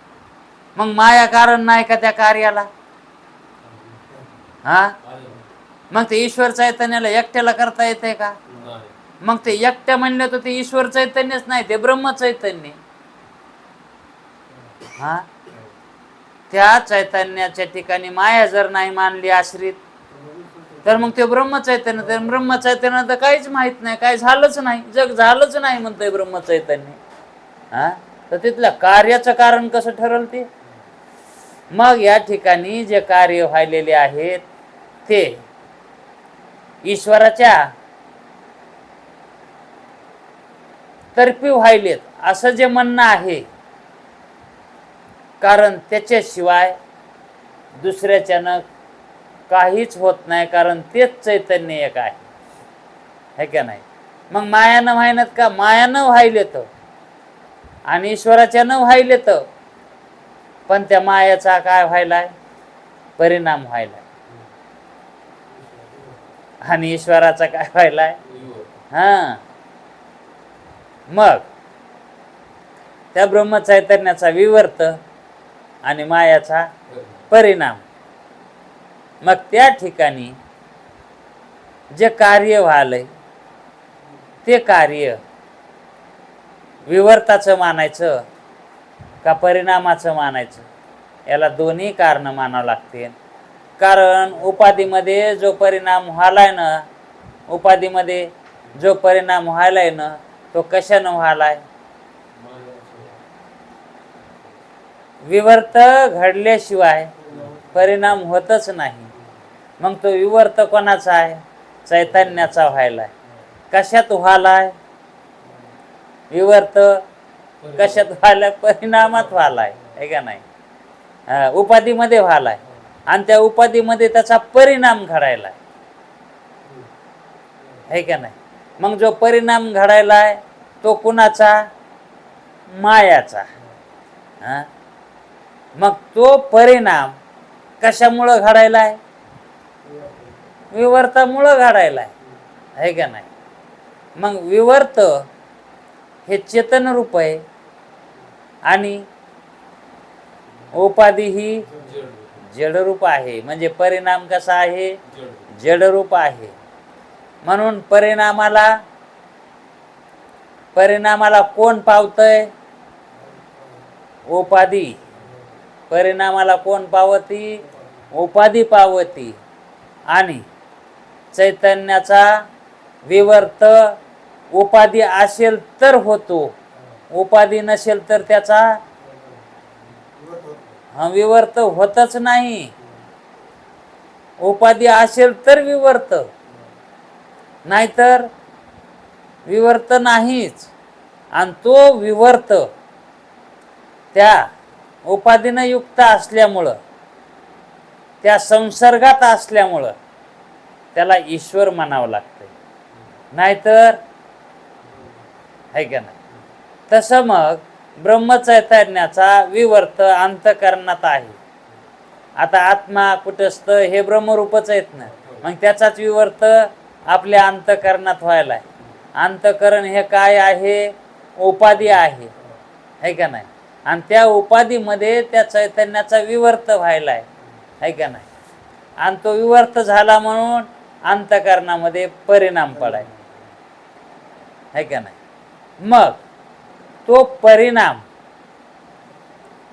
मग माया कारण नाही का त्या कार्याला? हा, मग ते ईश्वर चैतन्याला एकट्याला करता येते का? मग ते एकट्या म्हणलं तर ते ईश्वर चैतन्यच नाही, ते ब्रह्म चैतन्य. हा, त्या चैतन्याच्या ठिकाणी माया जर नाही मानली आश्रित, तर मग ते ब्रह्म चैतन्य. तर ब्रह्म चैतन्य तर काहीच माहित नाही, काही झालंच नाही, जग झालंच नाही म्हणतंय ब्रह्म चैतन्य. हा, तर तिथलं कार्याचं कारण कसं ठरल ते? मग या ठिकाणी जे कार्य व्हायलेले आहेत ते ईश्वराच्या तर्फे व्हायलेत असं जे म्हणणं आहे. कारण त्याच्याशिवाय दुसऱ्याच्यानं काहीच होत नाही, कारण तेच चैतन्य एक आहे, है का नाही. मग मायानं व्हायनात का? मायानं व्हायले तर आणि ईश्वराच्या न व्हायले तर, पण त्या मायाचा काय व्हायलाय? परिणाम व्हायलाय. आणि ईश्वराचा काय व्हायलाय? हा. मग त्या ब्रह्मचैतन्याचा विवर्त आणि मायाचा परिणाम. मग त्या ठिकाणी जे कार्य व्हालंय ते कार्य विवर्ताचं मानायचं का परिणामाचं मानायचं? याला दोन्ही कारण मानावं लागते. कारण उपाधीमध्ये जो परिणाम व्हालाय ना, उपाधीमध्ये जो परिणाम व्हायलाय ना, तो कशानं व्हालाय? विवर्त घडल्याशिवाय परिणाम होतच नाही. मग तो विवर्त कोणाचा आहे? चैतन्याचा व्हायलाय. कशात व्हालाय विवर्त? कशात व्हायलाय? परिणामात व्हालाय, है का नाही. उपाधीमध्ये व्हालाय आणि त्या उपाधीमध्ये त्याचा परिणाम घडायलाय, है का नाही. मग जो परिणाम घडायलाय तो कुणाचा? मायाचा. मग तो परिणाम कशामुळं घडायलाय? विवर्तामुळं घडायलाय, है का नाही. मग विवर्त हे चेतन रूप आहे आणि उपाधी ही जड रूप आहे. म्हणजे परिणाम कसा आहे? जड रूप आहे. म्हणून परिणामाला कोण पावतय? उपाधी. परिणामाला कोण पावती? उपाधी पावती. आणि चैतन्याचा विवर्त उपाधी असेल तर होतो, उपाधी नसेल तर त्याचा विवर्त होतच नाही. उपाधी असेल तर विवर्त, नाहीतर विवर्त नाहीच. आणि तो विवर्त त्या उपाधीनं युक्त असल्यामुळं, त्या संसर्गात असल्यामुळं त्याला ईश्वर म्हणावं लागतंय, नाहीतर, है का नाही. तसं मग ब्रह्मचैतन्याचा विवर्त अंतःकरणात आहे. आता आत्मा कुटस्थ हे ब्रह्मरूपच आहेत ना, मग त्याचाच विवर्त आपल्या अंतःकरणात व्हायलाय. अंतःकरण हे काय आहे? उपाधी आहे, है का नाही. आणि त्या उपाधीमध्ये त्या चैतन्याचा विवर्त व्हायलाय, है का नाही. आणि तो विवर्त झाला म्हणून अंतःकरणामध्ये परिणाम पडाय, है का नाही. मग तो परिणाम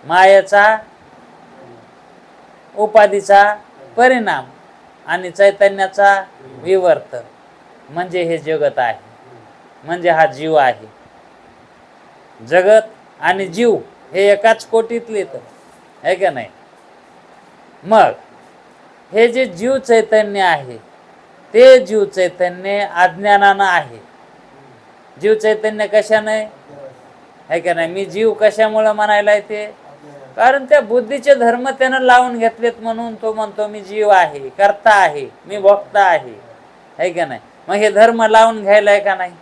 मायेचा, उपाधीचा परिणाम आणि चैतन्याचा विवर्त, म्हणजे हे जगत आहे. म्हणजे हा जीव आहे. जगत आणि जीव हे एकाच कोटीतले तर, है का नाही. मग हे जे जीव चैतन्य आहे ते जीव चैतन्य अज्ञानानं आहे. जीव चैतन्य कशाने, है का नाही. मी जीव कशामुळं म्हणायलाय ते? कारण त्या बुद्धीचे धर्म त्यानं लावून घेतलेत म्हणून तो म्हणतो मी जीव आहे, कर्ता आहे, मी भोक्ता आहे, है का नाही. मग हे धर्म लावून घ्यायलाय का नाही?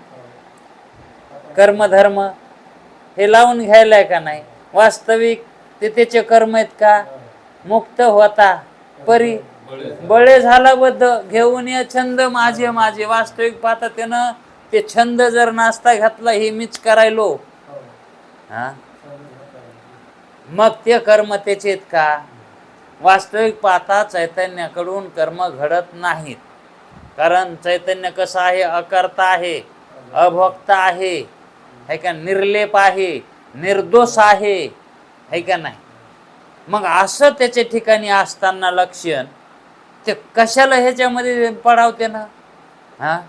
कर्मधर्म हे लावून घ्यायलाय का नाही? वास्तविक ते त्याचे कर्म आहेत का? मुक्त होता परी बळे झाला बद्ध, घेऊन या छंद माझे माझे. वास्तविक पाहता त्यानं ते छंद जर नाचता घातला, हे मीच करायलो, हा, मग ते कर्म त्याचे आहेत का? वास्तविक पाहता चैतन्याकडून कर्म घडत नाहीत. कारण चैतन्य कसं आहे? अकर्ता आहे, अभोक्ता आहे, है का, निर्लेप आहे, निर्दोष आहे, है का नाही. मग असं त्याच्या ठिकाणी असताना लक्षण ते कशाला ह्याच्यामध्ये पडावते ना, हा.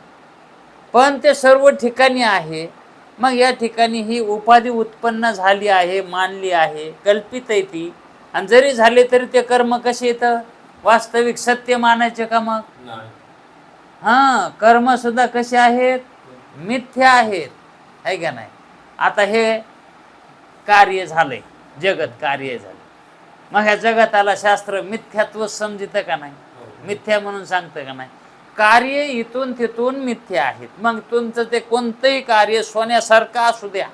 पण ते सर्व ठिकाणी आहे. मग या ठिकाणी ही उपाधी उत्पन्न झाली आहे, मानली आहे, कल्पित आहे ती. आणि जरी झाले तरी ते कर्म कसे येतं? वास्तविक सत्य मानायचे का मग? हा, कर्म सुद्धा कसे आहेत? मिथ्या आहेत, है का नाही. आता हे कार्य झालंय, जगत कार्य झालं. मग ह्या जगताला शास्त्र मिथ्यात्व समजित का नाही? मिथ्या म्हणून सांगतं का नाही? कार्य इथून तिथून मिथ्या आहेत. मग तुमचं ते कोणतंही कार्य सोन्यासारखं असू द्या,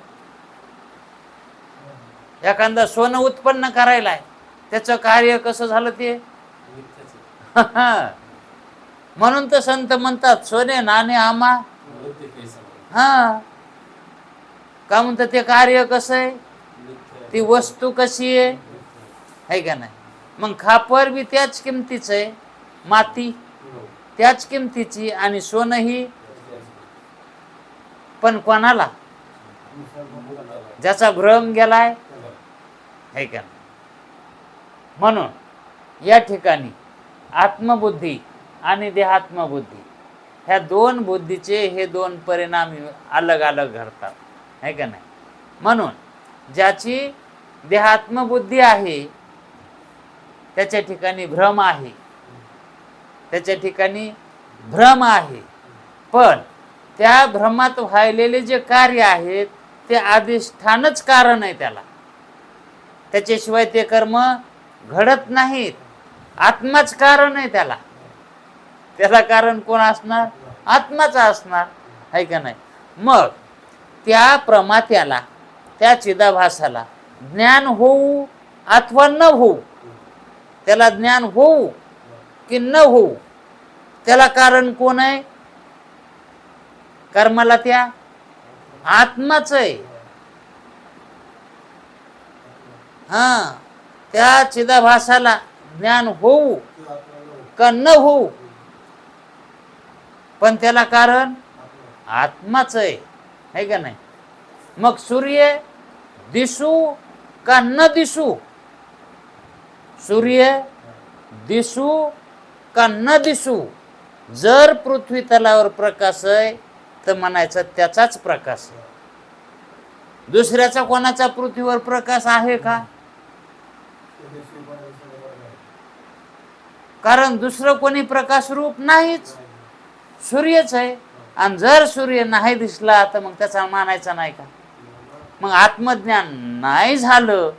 एखादा सोनं उत्पन्न करायला आहे, त्याचं कार्य कसं झालं ते मिथ्याच आहे. म्हणून तर संत म्हणतात सोने नाणे आमा. वृत्ती कैसा हा, का म्हणतात ते कार्य कसं आहे, मिथ्या ती वस्तू कशी आहे, मिथ्या. है का नाही? मग खापर बी त्याच किमतीचं आहे, माती हो. त्याच किमतीची, आणि सोनंही. मिथ्याच. पण कोणाला? मुक्ताला. ज्याचा भ्रम गेलाय, त्याला. है का नाही? म्हणून या ठिकाणी आत्मबुद्धी आणि देहात्मबुद्धी ह्या दोन बुद्धीचे हे दोन परिणाम अलग अलग घडतात, है का नाही? म्हणून ज्याची देहात्मबुद्धी आहे त्याच्या ठिकाणी भ्रम आहे, त्याच्या ठिकाणी भ्रम आहे. पण त्या भ्रमात व्हायलेले जे कार्य आहेत ते अधिष्ठानच कारण आहे त्याला, त्याच्याशिवाय ते कर्म घडत नाहीत. आत्माच कारण आहे त्याला, त्याला कारण कोण असणार? आत्माचा असणार, आहे का नाही? मग त्या प्रमात्याला, त्या चिदाभासाला ज्ञान होऊ अथवा न होऊ, त्याला ज्ञान होऊ की न होऊ, त्याला कारण कोण आहे? कर्माला त्या आत्माच आहे. हा, त्या चिदाभासाला ज्ञान होऊ का न होऊ, पण त्याला कारण आत्माच आहे का नाही? मग सूर्य दिसू का न दिसू, सूर्य दिसू का न दिसू, जर पृथ्वी तलावर प्रकाश आहे तर म्हणायचं त्याचाच प्रकाश आहे. दुसऱ्याचा कोणाचा पृथ्वीवर प्रकाश आहे का? कारण दुसरं कोणी प्रकाश रूप नाहीच, सूर्यच आहे. आणि जर सूर्य नाही दिसला तर मग त्याचा मानायचा नाही का? मग आत्मज्ञान नाही झालं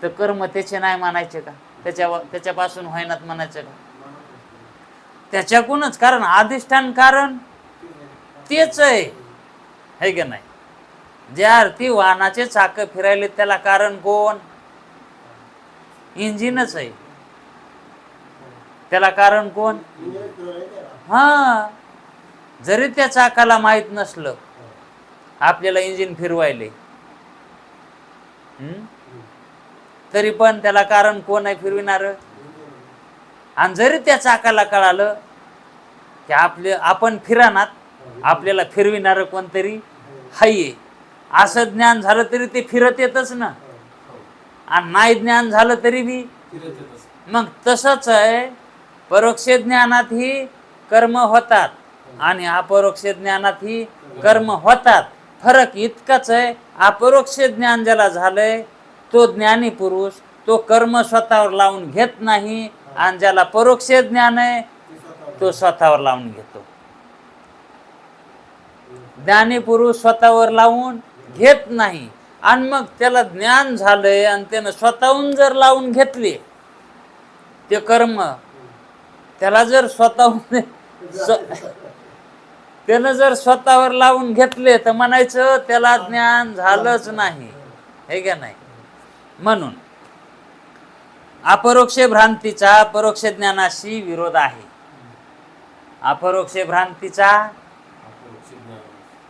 तर कर्म त्याचे नाही मानायचे का? त्याच्यापासून होईनात म्हणायचं का? त्याच्याकडूनच, कारण अधिष्ठान कारण तेच आहे का नाही? ज्या अर्थी वाहनाचे चाक फिरायले त्याला कारण कोण? इंजिनच आहे. त्याला कारण कोण? हा, जरी त्या चाकाला माहित नसलं आपल्याला इंजिन फिरवायले, तरी पण त्याला कारण कोण आहे फिरविणार? आणि जरी त्या चाकाला कळालं की आपण फिरणार, आपल्याला फिरविणार कोणतरी हाये, असं ज्ञान झालं तरी ते फिरत येतच ना. आणि नाही ज्ञान झालं तरी बी फिरत येतच. मग तसंच आहे. परोक्ष ज्ञानात ही कर्म होतात आणि अपरोक्ष ज्ञानात ही कर्म होतात. फरक इतकाच आहे, अपरोक्ष ज्ञान ज्याला झालंय तो ज्ञानी पुरुष, तो कर्म स्वतःवर लावून घेत नाही. आणि ज्याला परोक्ष ज्ञान आहे तो स्वतःवर लावून घेतो. ज्ञानी पुरुष स्वतःवर लावून घेत नाही. आणि मग त्याला ज्ञान झालंय आणि त्यानं स्वतःहून जर लावून घेतले ते कर्म, त्याला जर स्वतःहून त्यानं जर स्वतःवर लावून घेतले तर म्हणायचं त्याला ज्ञान झालंच नाही, हे का नाही? म्हणून अपरोक्ष भ्रांतीचा परोक्ष ज्ञानाशी विरोध आहे. अपरोक्ष भ्रांतीचा,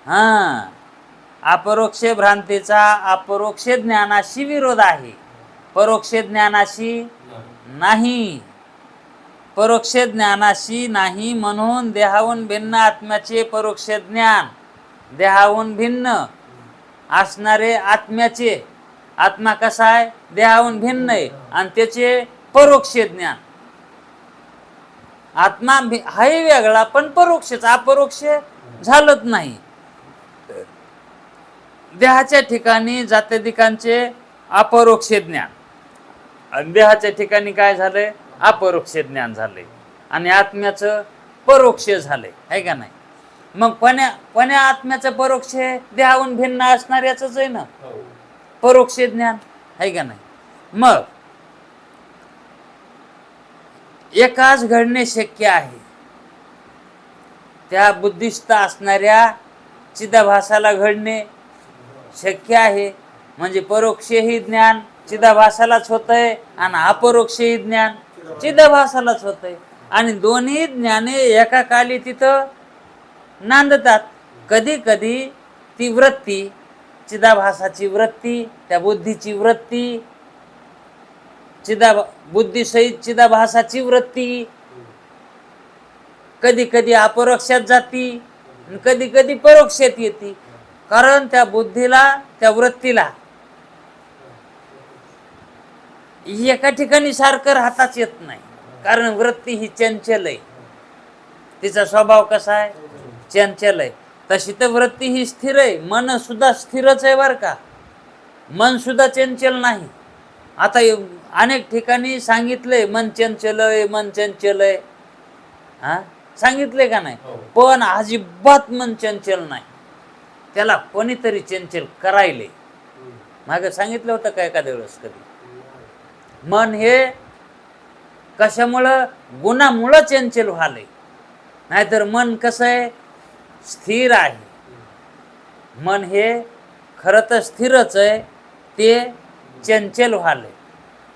हा, अपरोक्ष भ्रांतीचा अपरोक्ष ज्ञानाशी विरोध आहे, परोक्ष ज्ञानाशी नाही. परोक्ष ज्ञानाशी नाही म्हणून देहाहून भिन्न आत्म्याचे परोक्ष ज्ञान, देहाहून भिन्न असणारे आत्म्याचे, आत्मा कसा आहे? देहाहून भिन्न आहे आणि त्याचे परोक्ष ज्ञान. आत्मा हाही वेगळा पण परोक्षच, अपरोक्ष झालंच नाही. देहाच्या ठिकाणी जात्यधिकांचे अपरोक्ष ज्ञान आणि देहाच्या ठिकाणी काय झालंय? अपरोक्ष ज्ञान झालंय आणि आत्म्याचं परोक्ष झालंय, आहे का नाही? मग कोण्या आत्म्याचं परोक्ष आहे? देहाहून भिन्न असणाऱ्याच आहे ना परोक्ष ज्ञान, आहे का नाही? मग एकाच घडणे शक्य आहे. त्या बुद्धिस्त असणाऱ्या चिदाभासाला घडणे शक्य आहे. म्हणजे परोक्षही ज्ञान चिदाभासालाच होतंय आणि अपरोक्षही ज्ञान चिदाभासालाच होतंय. आणि दोन्ही ज्ञाने एका काली तिथं नांदतात. कधी कधी ती वृत्ती, चिदाभासाची वृत्ती, त्या बुद्धीची वृत्ती, बुद्धीसहित चिदाभासाची वृत्ती कधी कधी अपरोक्षात जाती, कधी कधी परोक्षात येते. कारण त्या बुद्धीला, त्या वृत्तीला एका ठिकाणी सारखं राहताच येत नाही. कारण वृत्ती ही चंचल आहे. तिचा स्वभाव कसा आहे? चंचल आहे. तशी तर वृत्ती ही स्थिर आहे. मन सुद्धा स्थिरच आहे बरं का. मन सुद्धा चंचल नाही. आता अनेक ठिकाणी सांगितलंय मन चंचल आहे, मन चंचल आहे. हा, सांगितले का नाही? पण अजिबात मन चंचल नाही. त्याला कोणीतरी चंचल करायले. मागे सांगितलं होतं का एखाद्या वेळेस कधी? मन हे कशामुळं? गुणामुळं चंचल व्हालंय. नाहीतर मन कसं आहे? स्थिर आहे. मन हे खरं तर स्थिरच आहे, ते चंचल व्हालंय.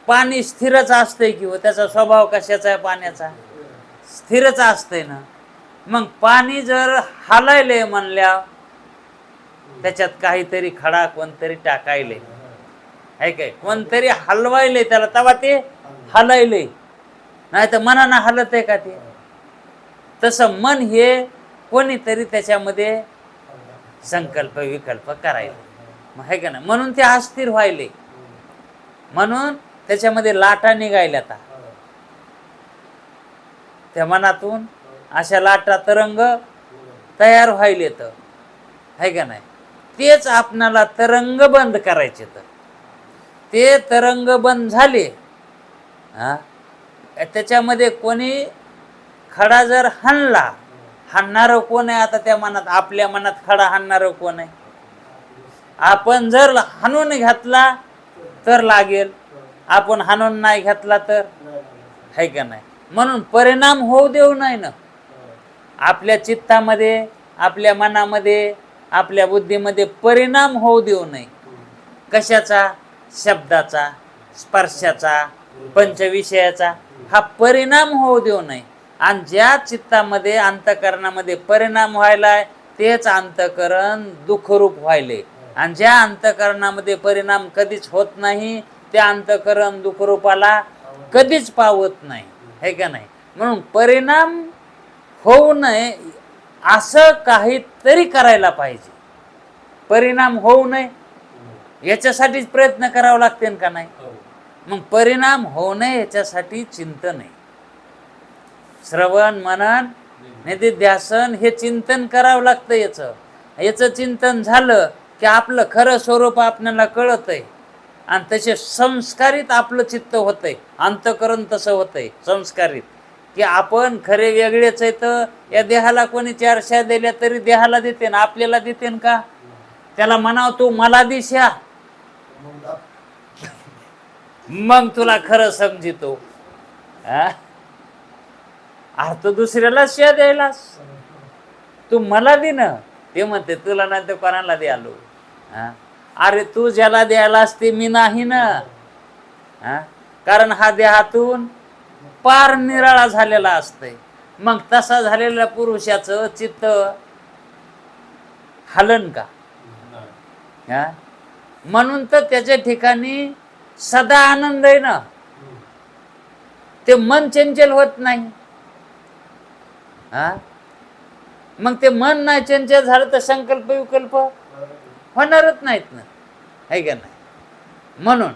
पाणी स्थिरच असतंय किंवा त्याचा स्वभाव कशाचा आहे? पाण्याचा स्थिरच असतंय ना. मग पाणी जर हालायले म्हणल्या त्याच्यात काहीतरी खडा कोणतरी टाकायले आहे काय? कोणतरी हलवायले त्याला, तेव्हा ते हलायले. नाही तर मनानं हलत आहे का ते? तसं मन हे कोणीतरी त्याच्यामध्ये संकल्प विकल्प करायला, आहे का नाही? म्हणून ते अस्थिर व्हायले. म्हणून त्याच्यामध्ये लाटा निघायल्या. त्या मनातून अशा लाटा तरंग तयार व्हायले तर, आहे का नाही? तेच आपणाला तरंग बंद करायचे. तर ते तरंग बंद झाले, त्याच्यामध्ये कोणी खडा जर हाणला, हाणणारं कोण आहे आता त्या मनात? आपल्या मनात खडा हाणणारं कोण आहे? आपण जर हाणून घातला तर लागेल, आपण हाणून नाही घातला तर, आहे का नाही? म्हणून परिणाम होऊ देऊ नाही ना. आपल्या चित्तामध्ये, आपल्या मनामध्ये, आपल्या बुद्धीमध्ये परिणाम होऊ देऊ नये. कशाचा? शब्दाचा, स्पर्शाचा, पंचविषयाचा हा परिणाम होऊ देऊ नये. आणि ज्या चित्तामध्ये, अंतकरणामध्ये परिणाम व्हायलाय तेच अंतकरण दुःखरूप व्हायले. आणि ज्या अंतकरणामध्ये परिणाम कधीच होत नाही त्या अंतकरण दुःखरूपाला कधीच पावत नाही, है का नाही? म्हणून परिणाम होऊ नये असं काहीतरी करायला पाहिजे. परिणाम होऊ नये याच्यासाठीच प्रयत्न करावा लागते का नाही? मग परिणाम होऊ नये याच्यासाठी चिंतन आहे. श्रवण, मनन, निधिध्यासन हे चिंतन करावं लागतं. याचं चिंतन झालं की आपलं खरं स्वरूप आपल्याला कळत आहे आणि तसे संस्कारित आपलं चित्त होतंय. अंतकरण तसं होतंय संस्कारित की आपण खरे वेगळेच आहे. तर या देहाला कोणी चारशा दिल्या तरी देहाला देते ना, आपल्याला देते का? त्याला म्हणाव तू मला दिशा, मग तुला खरं समजितो. अर्थ दुसऱ्याला शिया द्यायलास, तू मला दे ना. ते म्हणते तुला नाही तर कोणाला द्यालो. अरे तू ज्याला द्यायलास ते मी नाही ना. कारण हा देहातून पार निराळा झालेला असतंय. मग तसा झालेल्या पुरुषाचं चित्त हलन का? म्हणून तर त्याच्या ठिकाणी सदा आनंद आहे ना. ते मन चंचल होत नाही. मग ते मन नाही चंचल झालं तर संकल्प विकल्प होणारच नाहीत ना, है का नाही? म्हणून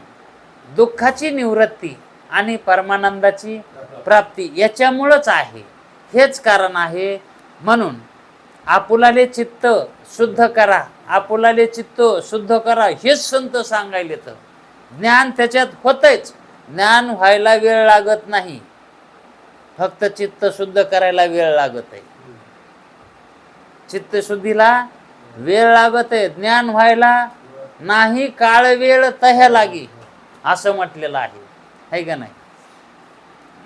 दुःखाची निवृत्ती आणि परमानंदाची प्राप्ती याच्यामुळंच आहे. हेच कारण आहे. म्हणून आपुलाले चित्त शुद्ध करा, आपुलाले चित्त शुद्ध करा हेच संत सांगायले. तर ज्ञान त्याच्यात होतंच. ज्ञान व्हायला वेळ लागत नाही, फक्त चित्त शुद्ध करायला वेळ लागत आहे. चित्तशुद्धीला वेळ लागत आहे, ज्ञान व्हायला नाही. काळ वेळ तह्या लागी असं म्हटलेलं आहे, है का नाही?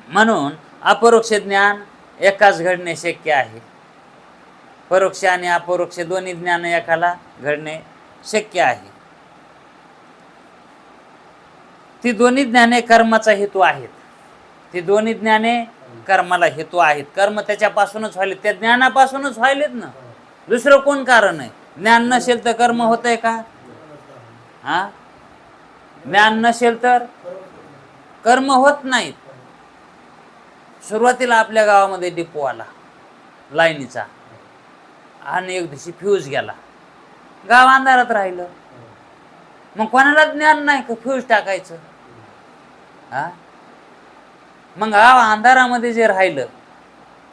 म्हणून अपरोक्ष ज्ञान एकाच घडणे शक्य आहे. परोक्ष आणि अपरोक्ष दोन्ही ज्ञान एकाला घडणे शक्य आहे. ती दोन्ही ज्ञाने कर्माचा हेतू आहेत. ती दोन्ही ज्ञाने कर्माला हेतू आहेत. कर्म त्याच्यापासूनच व्हायले, त्या ज्ञानापासूनच व्हायलेत ना. दुसरं कोण कारण आहे? ज्ञान नसेल तर कर्म होतंय का? हा, ज्ञान नसेल तर कर्म होत नाहीत. सुरुवातीला आपल्या गावामध्ये डिपो आला लाईनीचा, आणि एक दिवशी फ्यूज गेला, गाव अंधारात राहिलं. मग कोणाला ज्ञान नाही का फ्यूज टाकायचं? हा, मग गाव अंधारामध्ये जे राहिलं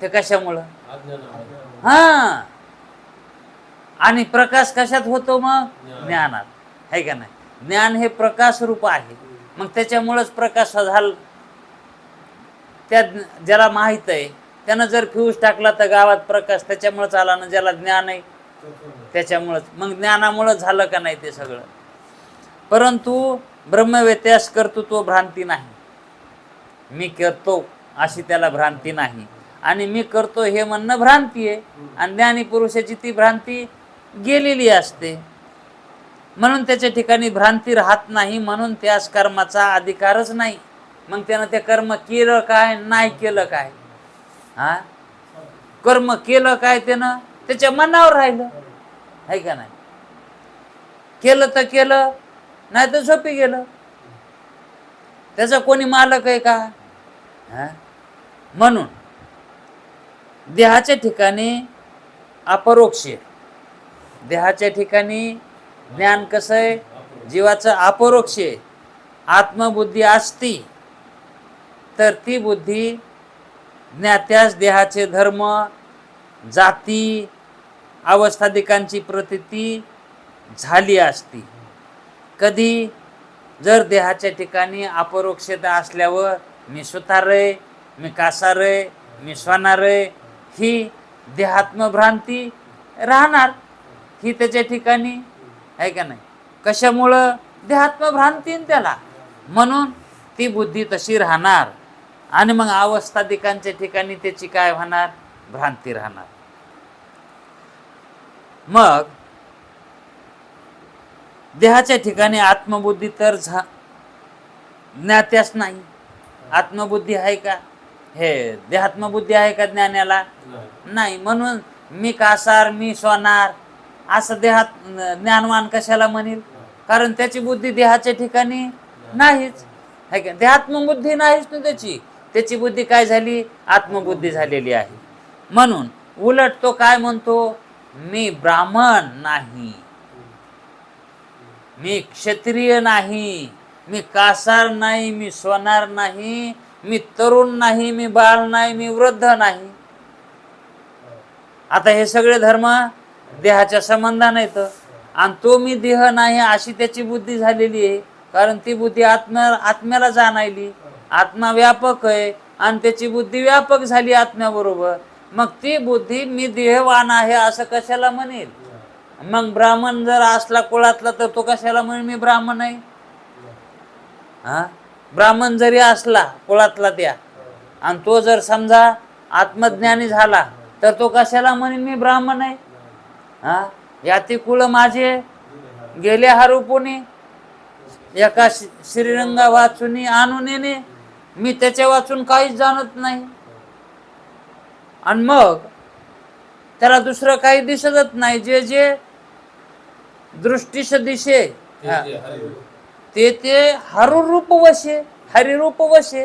ते कशामुळं? हा, आणि प्रकाश कशात होतो? मग ज्ञानात, आहे का नाही? ज्ञान हे प्रकाश रूप आहे. मग त्याच्यामुळेच प्रकाश झाला. त्या ज्याला माहित आहे त्यानं जर फ्यूज टाकला तर गावात प्रकाश त्याच्यामुळेच आला ना. ज्याला ज्ञान आहे त्याच्यामुळेच. मग ज्ञानामुळं झालं का नाही ते सगळं? परंतु ब्रह्मव्यत्यास कर्तृत्व भ्रांती नाही. मी करतो अशी त्याला भ्रांती नाही, आणि मी करतो हे म्हणणं भ्रांती आहे. आणि ज्ञानी पुरुषाची ती भ्रांती गेलेली असते, म्हणून त्याच्या ठिकाणी भ्रांती राहत नाही. म्हणून त्यास कर्माचा अधिकारच नाही. मग त्यानं ते कर्म केलं काय, नाही केलं काय? हा, कर्म केलं काय त्यानं? त्याच्या मनावर राहिलं, आहे का नाही? केलं तर केलं, नाही तर झोपी गेलं. त्याचा कोणी मालक आहे का? हा, म्हणून देहाच्या ठिकाणी अपरोक्ष, देहाच्या ठिकाणी ज्ञान कसं आहे? जीवाचं अपरोक्ष. आत्मबुद्धी असती तर ती बुद्धी ज्ञात्यास देहाचे धर्म, जाती, अवस्थादिकांची प्रतीती झाली असती. कधी? जर देहाच्या ठिकाणी अपरोक्षता असल्यावर मी सुतार आहे, मी कासार आहे, मी सोनार आहे, ही देहात्मभ्रांती राहणार. ही त्याच्या ठिकाणी, आहे का नाही? कशामुळं? देहात्मभ्रांती त्याला, म्हणून ती बुद्धी तशी राहणार. आणि मग अवस्थादिकांच्या ठिकाणी त्याची काय होणार? भ्रांती राहणार. मग देहाच्या ठिकाणी आत्मबुद्धी तर ज्ञात्यास नाही. आत्मबुद्धी आहे का? हे देहात्मबुद्धी आहे का ज्ञानाला? नाही. म्हणून मी कासार, मी सोनार असं देहात ज्ञानवान कशाला म्हणेल? कारण त्याची बुद्धी देहाच्या ठिकाणी नाहीच, आहे का? देहात्मबुद्धी नाहीच ना त्याची. त्याची बुद्धी काय झाली? आत्मबुद्धी झालेली आहे. म्हणून उलट तो काय म्हणतो? मी ब्राह्मण नाही, मी क्षत्रिय नाही, मी कासार नाही, मी सोनार नाही, मी तरुण नाही, मी बाळ नाही, मी वृद्ध नाही. आता हे सगळे धर्म देहाच्या संबंधाने येतं. आणि तो मी देह नाही अशी त्याची बुद्धी झालेली आहे. कारण ती बुद्धी आत्म्याला जाणायली. आत्मा व्यापक आहे आणि त्याची बुद्धी व्यापक झाली आत्म्याबरोबर. मग ती बुद्धी मी देहवान आहे असं कशाला म्हणेल? मग ब्राह्मण जर असला कुळातला तर तो कशाला म्हणेल मी ब्राह्मण आहे? हा, ब्राह्मण जरी असला कुळातला त्या, आणि तो जर समजा आत्मज्ञानी झाला तर तो कशाला म्हणेल मी ब्राह्मण आहे? हा, याती कुळ माझे गेले हरूपुणे, एका श्रीरंगा वाचून आणून येणे, मी त्याच्या वाचून काहीच जाणत नाही. आणि मग त्याला दुसरं काही दिसतच नाही. जे जे दृष्टीश दिशे ते ते हरुरूप वशे, हरिरूप वशे,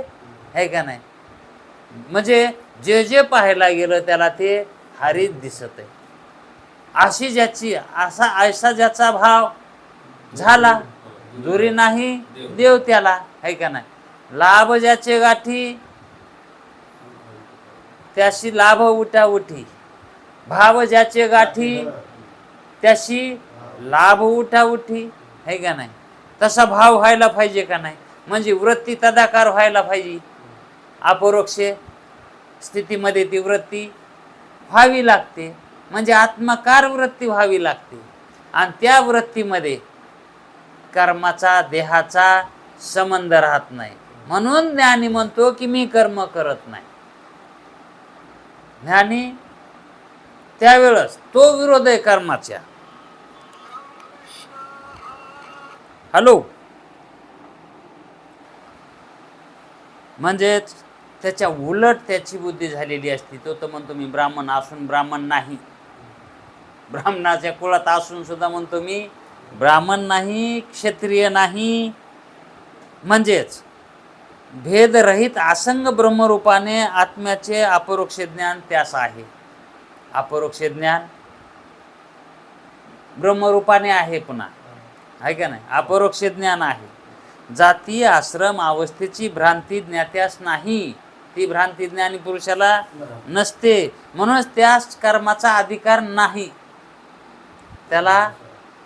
आहे का नाही? म्हणजे जे जे पाहायला गेलं त्याला ते हरीच दिसत आहे. अशी ज्याची ऐसा ज्याचा भाव झाला, दुरी नाही देव त्याला, आहे का नाही? लाभ ज्याचे गाठी त्याशी लाभ उठा उठी, भाव ज्याचे गाठी त्याशी लाभ उठा उठी, आहे का नाही? तसा भाव व्हायला पाहिजे का नाही? म्हणजे वृत्ती तदाकार व्हायला पाहिजे. अपरोक्ष स्थितीमध्ये ती वृत्ती व्हावी लागते, म्हणजे आत्मकार वृत्ती व्हावी लागते. आणि त्या वृत्तीमध्ये कर्माचा देहाचा संबंध राहत नाही. म्हणून ज्ञानी म्हणतो की मी कर्म करत नाही. ज्ञानी त्यावेळेस तो विरोध आहे कर्माच्या. हॅलो, म्हणजेच त्याच्या उलट त्याची बुद्धी झालेली असती. तो तर म्हणतो मी ब्राह्मण असून ब्राह्मण नाही, ब्राह्मणाच्या कुळात असून सुद्धा म्हणतो मी ब्राह्मण नाही, क्षत्रिय नाही. म्हणजेच भेदरहित असंग ब्रह्मरूपाने आत्म्याचे अपरोक्ष ज्ञान त्यास आहे. अपरोक्ष ज्ञान ब्रह्मरूपाने आहे, पुन्हा आहे का नाही, अपरोक्ष ज्ञान आहे. जाती आश्रम अवस्थेची भ्रांती ज्ञात्यास नाही, ती भ्रांती ज्ञानी पुरुषाला नसते. म्हणूनच त्यास कर्माचा अधिकार नाही, त्याला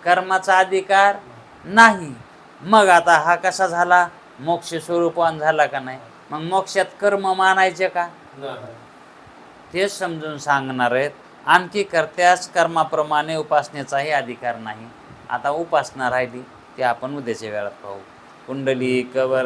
कर्माचा अधिकार नाही. मग आता हा कसा झाला, मोक्ष स्वरूपवान झाला का नाही. मग मोक्षात कर्म मानायचे का, तेच समजून सांगणार आहेत. आणखी कर्त्यास कर्माप्रमाणे उपासनेचाही अधिकार नाही. आता उपासना राहिली ते आपण उद्याच्या वेळात पाहू. कुंडली कवर